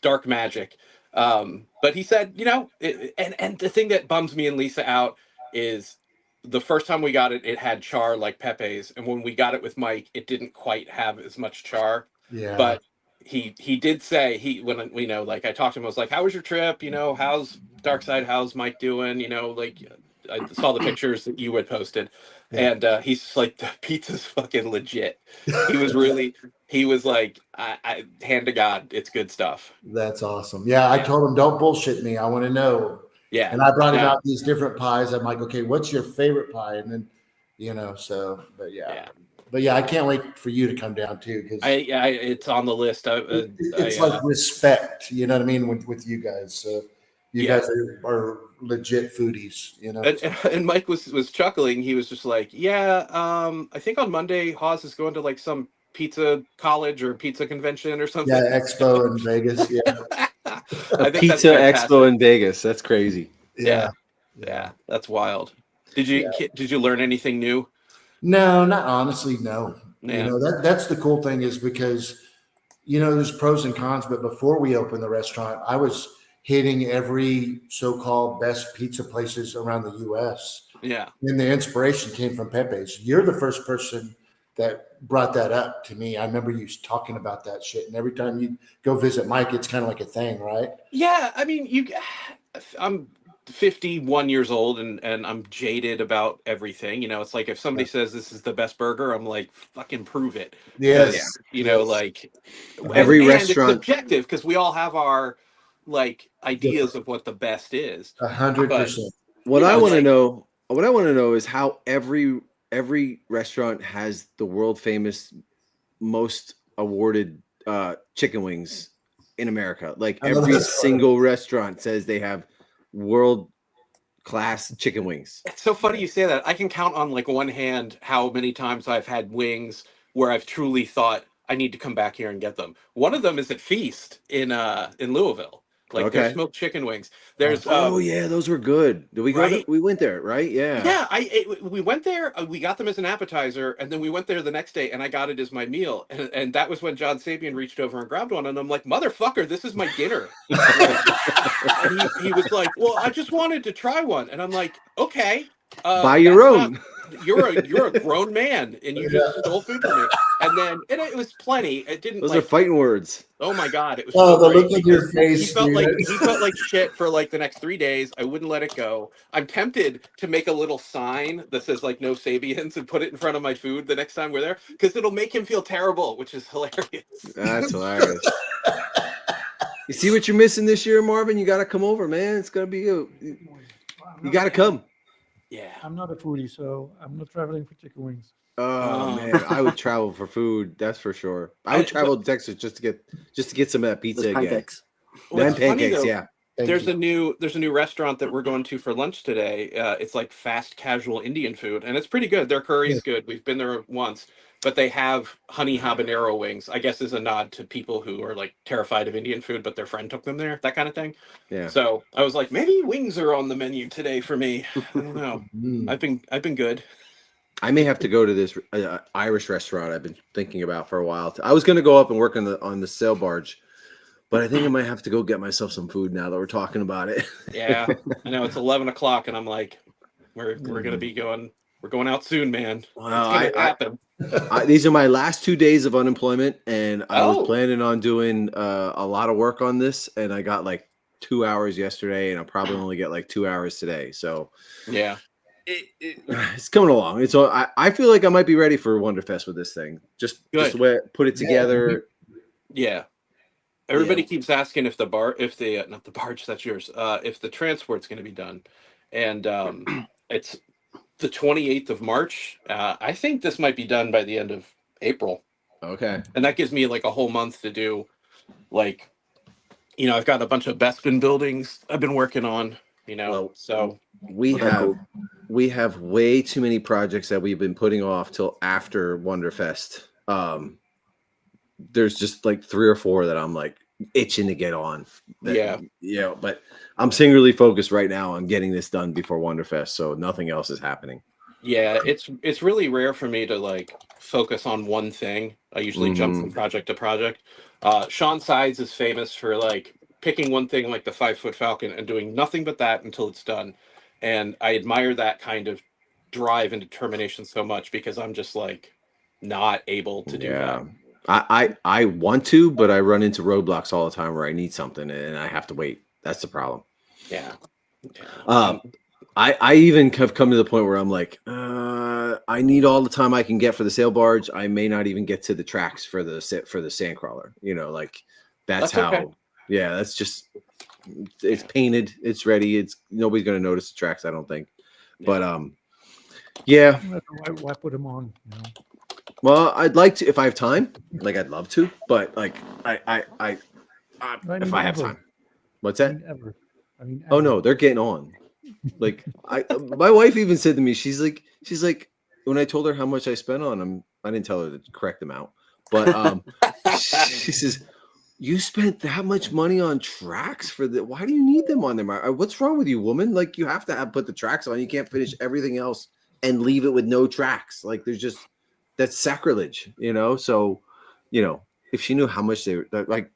dark magic. But he said, and the thing that bums me and Lisa out is the first time we got it, it had char like Pepe's, and when we got it with Mike, it didn't quite have as much char. Yeah. But he did say when like I talked to him, I was like, "How was your trip? How's Darkside? How's Mike doing? Like I saw the pictures that you had posted, and he's just like, the pizza's fucking legit. He was like, I hand to God, it's good stuff. That's awesome. Yeah, I told him, don't bullshit me. I want to know. Yeah. And I brought him out these different pies. I'm like, okay, what's your favorite pie? And then, but yeah, I can't wait for you to come down too. Because it's on the list. It's like respect, you know what I mean? With you guys. So you guys are legit foodies, And Mike was chuckling. He was just like, I think on Monday, Hawes is going to like some pizza college or pizza convention or something. Yeah, expo in Vegas. Yeah. A pizza expo in Vegas. That's crazy. Yeah, that's wild. Did you learn anything new? No, not honestly. No. Yeah. That's the cool thing is because there's pros and cons. But before we opened the restaurant, I was hitting every so-called best pizza places around the U.S. Yeah. And the inspiration came from Pepe's. You're the first person that brought that up to me. I remember you talking about that shit. And every time you go visit Mike, it's kind of like a thing, right? Yeah. I mean, I'm 51 years old and I'm jaded about everything. It's like if somebody says this is the best burger, I'm like, fucking prove it. Yes. Like every it's restaurant subjective because we all have our like ideas of what the best is. 100%. What I want to know, what I want to know is how every restaurant has the world famous most awarded chicken wings in America. Like I know every that's funny. single restaurant says they have world class chicken wings. It's so funny you say that. I can count on like one hand how many times I've had wings where I've truly thought I need to come back here and get them. One of them is at Feast in Louisville. Like their Okay. smoked chicken wings. There's Oh yeah, those were good. Did we go? right? We went there, right? Yeah. Yeah, we went there. We got them as an appetizer, and then we went there the next day, and I got it as my meal. And that was when John Sapien reached over and grabbed one, and I'm like, "Motherfucker, this is my dinner." And he was like, "Well, I just wanted to try one," and I'm like, "Okay, Buy your that's own. not- you're a grown man, and you just stole food from me." And then it was plenty. It didn't Those like. are fighting words. Oh my god, it was Oh, so the great look on your because face, he felt dude. like shit for like the next 3 days. I wouldn't let it go. I'm tempted to make a little sign that says like no Sabians and put it in front of my food the next time we're there because it'll make him feel terrible, which is hilarious. That's hilarious. You see what you're missing this year, Marvin? You got to come over, man. It's gonna be you. You got to come. Yeah. I'm not a foodie, so I'm not traveling for chicken wings. Oh man, I would travel for food. That's for sure. I would travel to Texas just to get some of that pizza Those again. pancakes. What's And pancakes, funny, though, yeah. there's a new restaurant that we're going to for lunch today. It's like fast casual Indian food, and it's pretty good. Their curry's good. We've been there once, but they have honey habanero wings. I guess is a nod to people who are like terrified of Indian food, but their friend took them there. That kind of thing. Yeah. So I was like, maybe wings are on the menu today for me. I don't know. Mm. I've been good. I may have to go to this Irish restaurant I've been thinking about for a while. I was going to go up and work on the sail barge, but I think I might have to go get myself some food now that we're talking about it. Yeah, I know it's 11 o'clock, and I'm like, we're gonna be going. We're going out soon, man. Well, It's gonna happen. These are my last 2 days of unemployment, and I was Oh. planning on doing a lot of work on this, and I got like 2 hours yesterday, and I'll probably only get like 2 hours today. So Yeah. it's coming along. It's all, I feel like I might be ready for Wonderfest with this thing. Just the way put it together. Yeah. Everybody keeps asking if the not the barge, that's yours. If the transport's going to be done, and it's the 28th of March. I think this might be done by the end of April, Okay. and that gives me like a whole month to do. Like, I've got a bunch of Bespin buildings I've been working on. Well, So we Okay, have cool. we have way too many projects that we've been putting off till after Wonderfest. There's just like 3 or 4 that I'm like itching to get on. But I'm singularly focused right now on getting this done before Wonderfest, so nothing else is happening. yeah, it's really rare for me to like focus on one thing. I usually jump from project to project. Sean Sides is famous for like picking one thing like the 5-foot Falcon and doing nothing but that until it's done. And I admire that kind of drive and determination so much because I'm just like not able to do that. I want to, but I run into roadblocks all the time where I need something and I have to wait. That's the problem. Yeah. I even have come to the point where I'm like, I need all the time I can get for the sail barge. I may not even get to the tracks for the sand crawler. Like that's how. Okay. Yeah, that's just it's painted, it's ready. It's nobody's gonna notice the tracks, I don't think. But yeah. Why put them on? Well, I'd like to if I have time. Like I'd love to, but like I if I have time. What's that? Ever. Oh no, they're getting on. Like my wife even said to me, she's like, when I told her how much I spent on them, I didn't tell her the correct amount, but she says, you spent that much money on tracks for why do you need them on there? What's wrong with you, woman? Like you have to put the tracks on. You can't finish everything else and leave it with no tracks. Like that's sacrilege, So, if she knew how much they were, like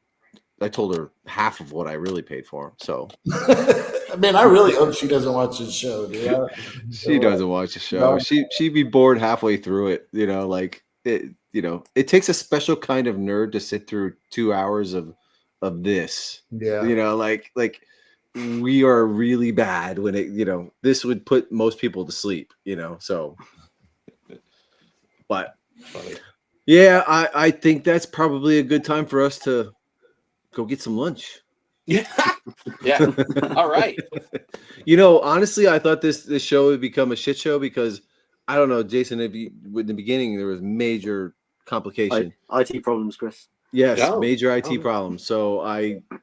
I told her half of what I really paid for them. So, Man, I really hope she doesn't watch this show, dude. She doesn't watch the show. No. She'd be bored halfway through it. Like it. It takes a special kind of nerd to sit through 2 hours of this. Yeah. Like we are really bad when it. This would put most people to sleep. So. But yeah, I think that's probably a good time for us to go get some lunch. Yeah. Yeah. All right. You know, honestly, I thought this show would become a shit show because I don't know, Jason. If you in the beginning there was major complication. IT problems, Chris. Yes, Oh. major IT problems. So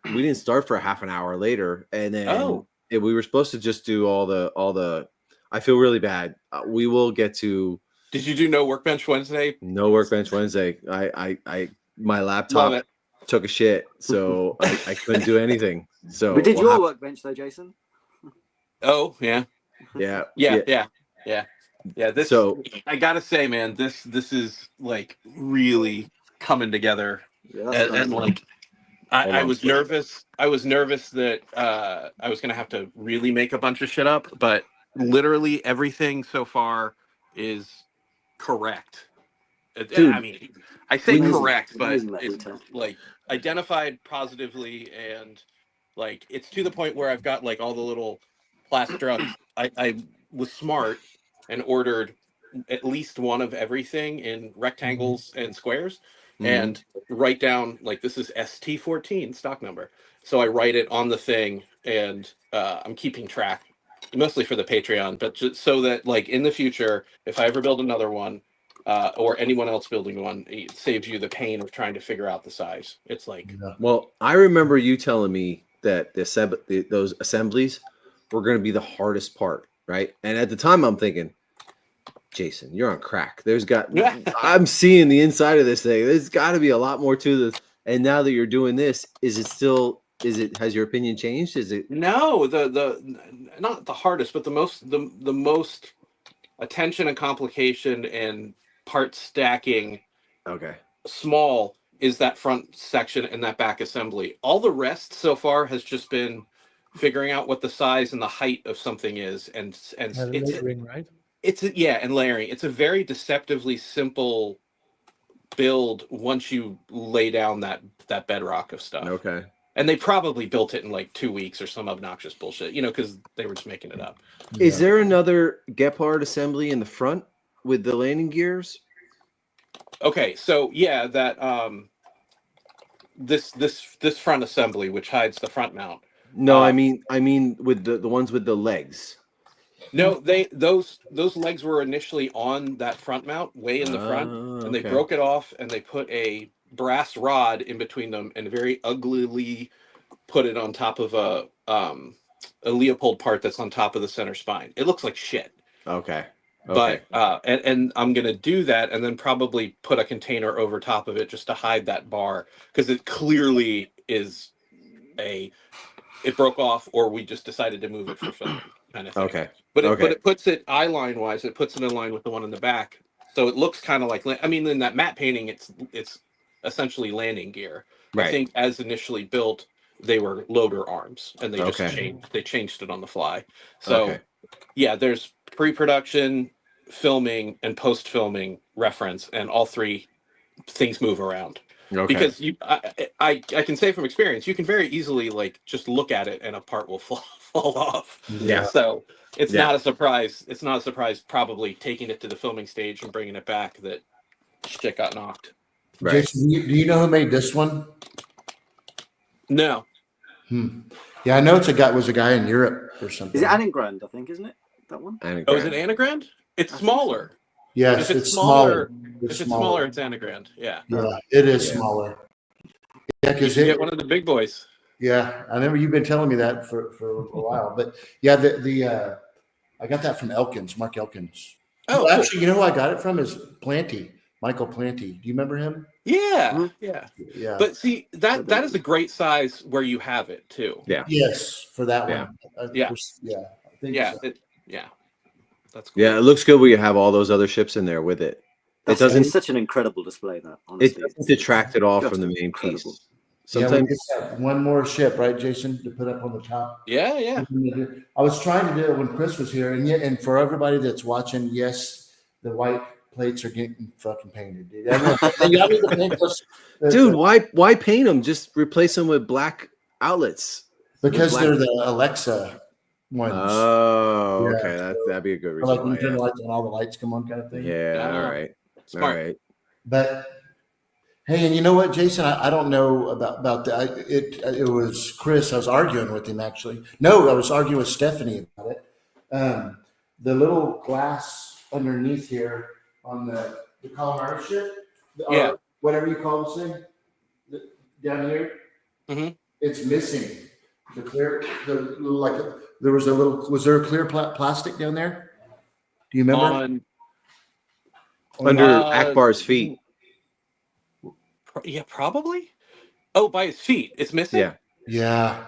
we didn't start for half an hour later, and then we were supposed to just do all the. I feel really bad. We will get to. Did you do no workbench Wednesday? No workbench Wednesday. My laptop took a shit, so I couldn't do anything. So we did your workbench though, Jason. Oh yeah. This. So I gotta say, man, this is like really coming together, and like I was nervous. I was nervous that I was gonna have to really make a bunch of shit up, but literally everything so far is correct. Dude, I mean, I say correct, but it's like identified positively, and like it's to the point where I've got like all the little plastructs. I was smart and ordered at least one of everything in rectangles and squares, and write down like this is ST14 stock number. So I write it on the thing, and I'm keeping track, mostly for the Patreon, but just so that like in the future, if I ever build another one, or anyone else building one, it saves you the pain of trying to figure out the size. It's like, well, I remember you telling me that those assemblies were going to be the hardest part, right? And at the time, I'm thinking, Jason, you're on crack. I'm seeing the inside of this thing. There's got to be a lot more to this. And now that you're doing this, has your opinion changed? Is it? No, the not the hardest, but the most attention and complication and part stacking. Okay. Small is that front section and that back assembly. All the rest so far has just been figuring out what the size and the height of something is, and it's layering, right? And layering. It's a very deceptively simple build once you lay down that bedrock of stuff. Okay. And they probably built it in like 2 weeks or some obnoxious bullshit, because they were just making it up. Is there another Gepard assembly in the front with the landing gears? Okay, so yeah, that this front assembly, which hides the front mount. No, I mean with the ones with the legs. No, those legs were initially on that front mount, way in the front, and they broke it off, and they put a brass rod in between them, and very uglily put it on top of a Leopold part that's on top of the center spine. It looks like shit. Okay. But and I'm gonna do that, and then probably put a container over top of it just to hide that bar, because it clearly is it broke off, or we just decided to move it for filming kind of thing. Okay. But it puts it eye line wise. It puts it in line with the one in the back, so it looks kind of like. I mean, in that matte painting, it's essentially landing gear. Right. I think as initially built, they were loader arms, and they just changed it on the fly. So yeah, there's pre-production, filming, and post-filming reference, and all three things move around. Because I can say from experience, you can very easily like just look at it and a part will fall off. Yeah. So it's not a surprise. It's not a surprise. Probably taking it to the filming stage and bringing it back that shit got knocked. Right. Jason, do you know who made this one? No. Yeah, I know was a guy in Europe or something. Is it Anagrand, I think, isn't it? That one? Anagrand. Oh, is it Anagrand? It's smaller. Yes, if it's smaller. If it's smaller, it's Anagrand. Yeah. Yeah, it is smaller. Yeah, because you get one of the big boys. Yeah, I remember you've been telling me that for a while. But yeah, I got that from Elkins, Mark Elkins. Oh, well, actually, you know who I got it from is Planty, Michael Planty. Do you remember him? Yeah, yeah. But see, that is a great size where you have it too. Yeah. Yes, for that one. Yeah. I think so. That's cool. Yeah, it looks good where you have all those other ships in there with it. It's such an incredible display, that honestly. It doesn't detract it all from the main piece. Sometimes we just have one more ship, right, Jason, to put up on the top. Yeah. I was trying to do it when Chris was here, and for everybody that's watching, yes, the white plates are getting fucking painted, dude. Dude, why paint them? Just replace them with black outlets. Because they're the Alexa ones. Oh, okay. That'd be a good reason. Like when you turn the lights on, all the lights come on, kind of thing. Yeah, all right. Smart. All right. But Hey, and you know what, Jason? I don't know about that. It was Chris. I was arguing with him actually. No, I was arguing with Stephanie about it. The little glass underneath here on the Culinary ship, Yeah. or whatever you call this thing, down here, it's missing. The clear, there was a little. Was there a clear plastic down there? Do you remember? Under Akbar's feet. Yeah, probably. Oh, by his feet, it's missing. Yeah. Yeah.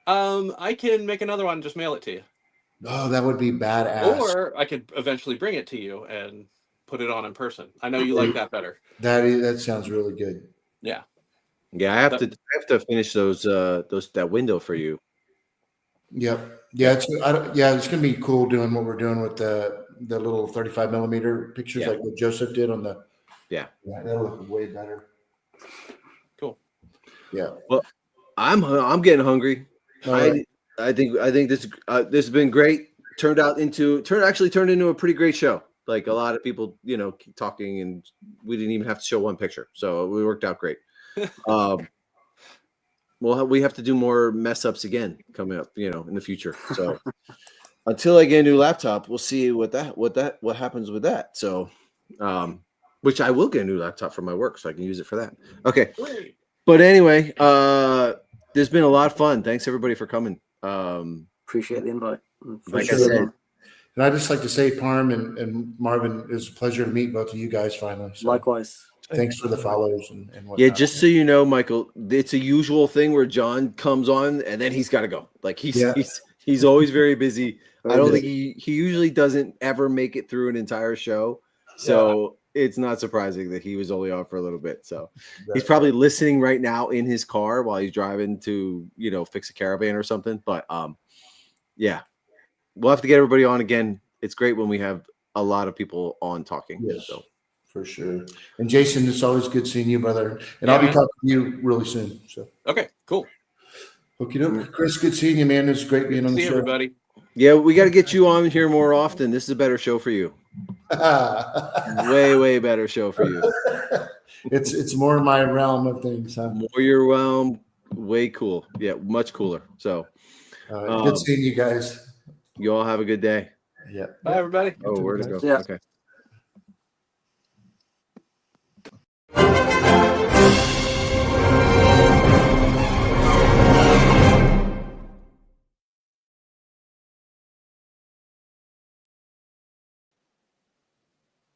I can make another one and just mail it to you. Oh, that would be badass. Or I could eventually bring it to you and put it on in person. I know you like that better. That sounds really good. Yeah. Yeah, I have to finish that window for you. Yep. Yeah, it's gonna be cool doing what we're doing with the little 35 millimeter pictures, like what Joseph did on the. Yeah, that'll look way better. Cool. Yeah. Well, I'm getting hungry. Right. I think this has been great. Turned into a pretty great show. Like a lot of people, keep talking, and we didn't even have to show one picture, so we worked out great. Well, we have to do more mess ups again coming up, in the future. So until I get a new laptop, we'll see what happens with that. So, which I will get a new laptop for my work, so I can use it for that. Okay. Great. But anyway, there's been a lot of fun. Thanks everybody for coming. Appreciate the invite. Like I said, and I'd just like to say, Parm and Marvin, it was a pleasure to meet both of you guys finally. So Likewise. thanks for the follows and whatnot. yeah, just so you know, Michael, it's a usual thing where John comes on and then he's got to go. Like he's always very busy. I don't think he usually doesn't ever make it through an entire show. So it's not surprising that he was only on for a little bit. So he's probably listening right now in his car while he's driving to, fix a caravan or something. But yeah, we'll have to get everybody on again. It's great when we have a lot of people on talking. Yes. So. For sure. And Jason, it's always good seeing you, brother. And I'll be talking to you really soon. So Okay, cool. Okay, Chris, good seeing you, man. It's great being on the show. Everybody. Yeah, we got to get you on here more often. This is a better show for you. Way better show for you. It's more in my realm of things, huh? More your realm. Way cool. Yeah, much cooler. So good seeing you guys. You all have a good day. Yeah. Bye, everybody. Oh, where to go? Yeah. Okay.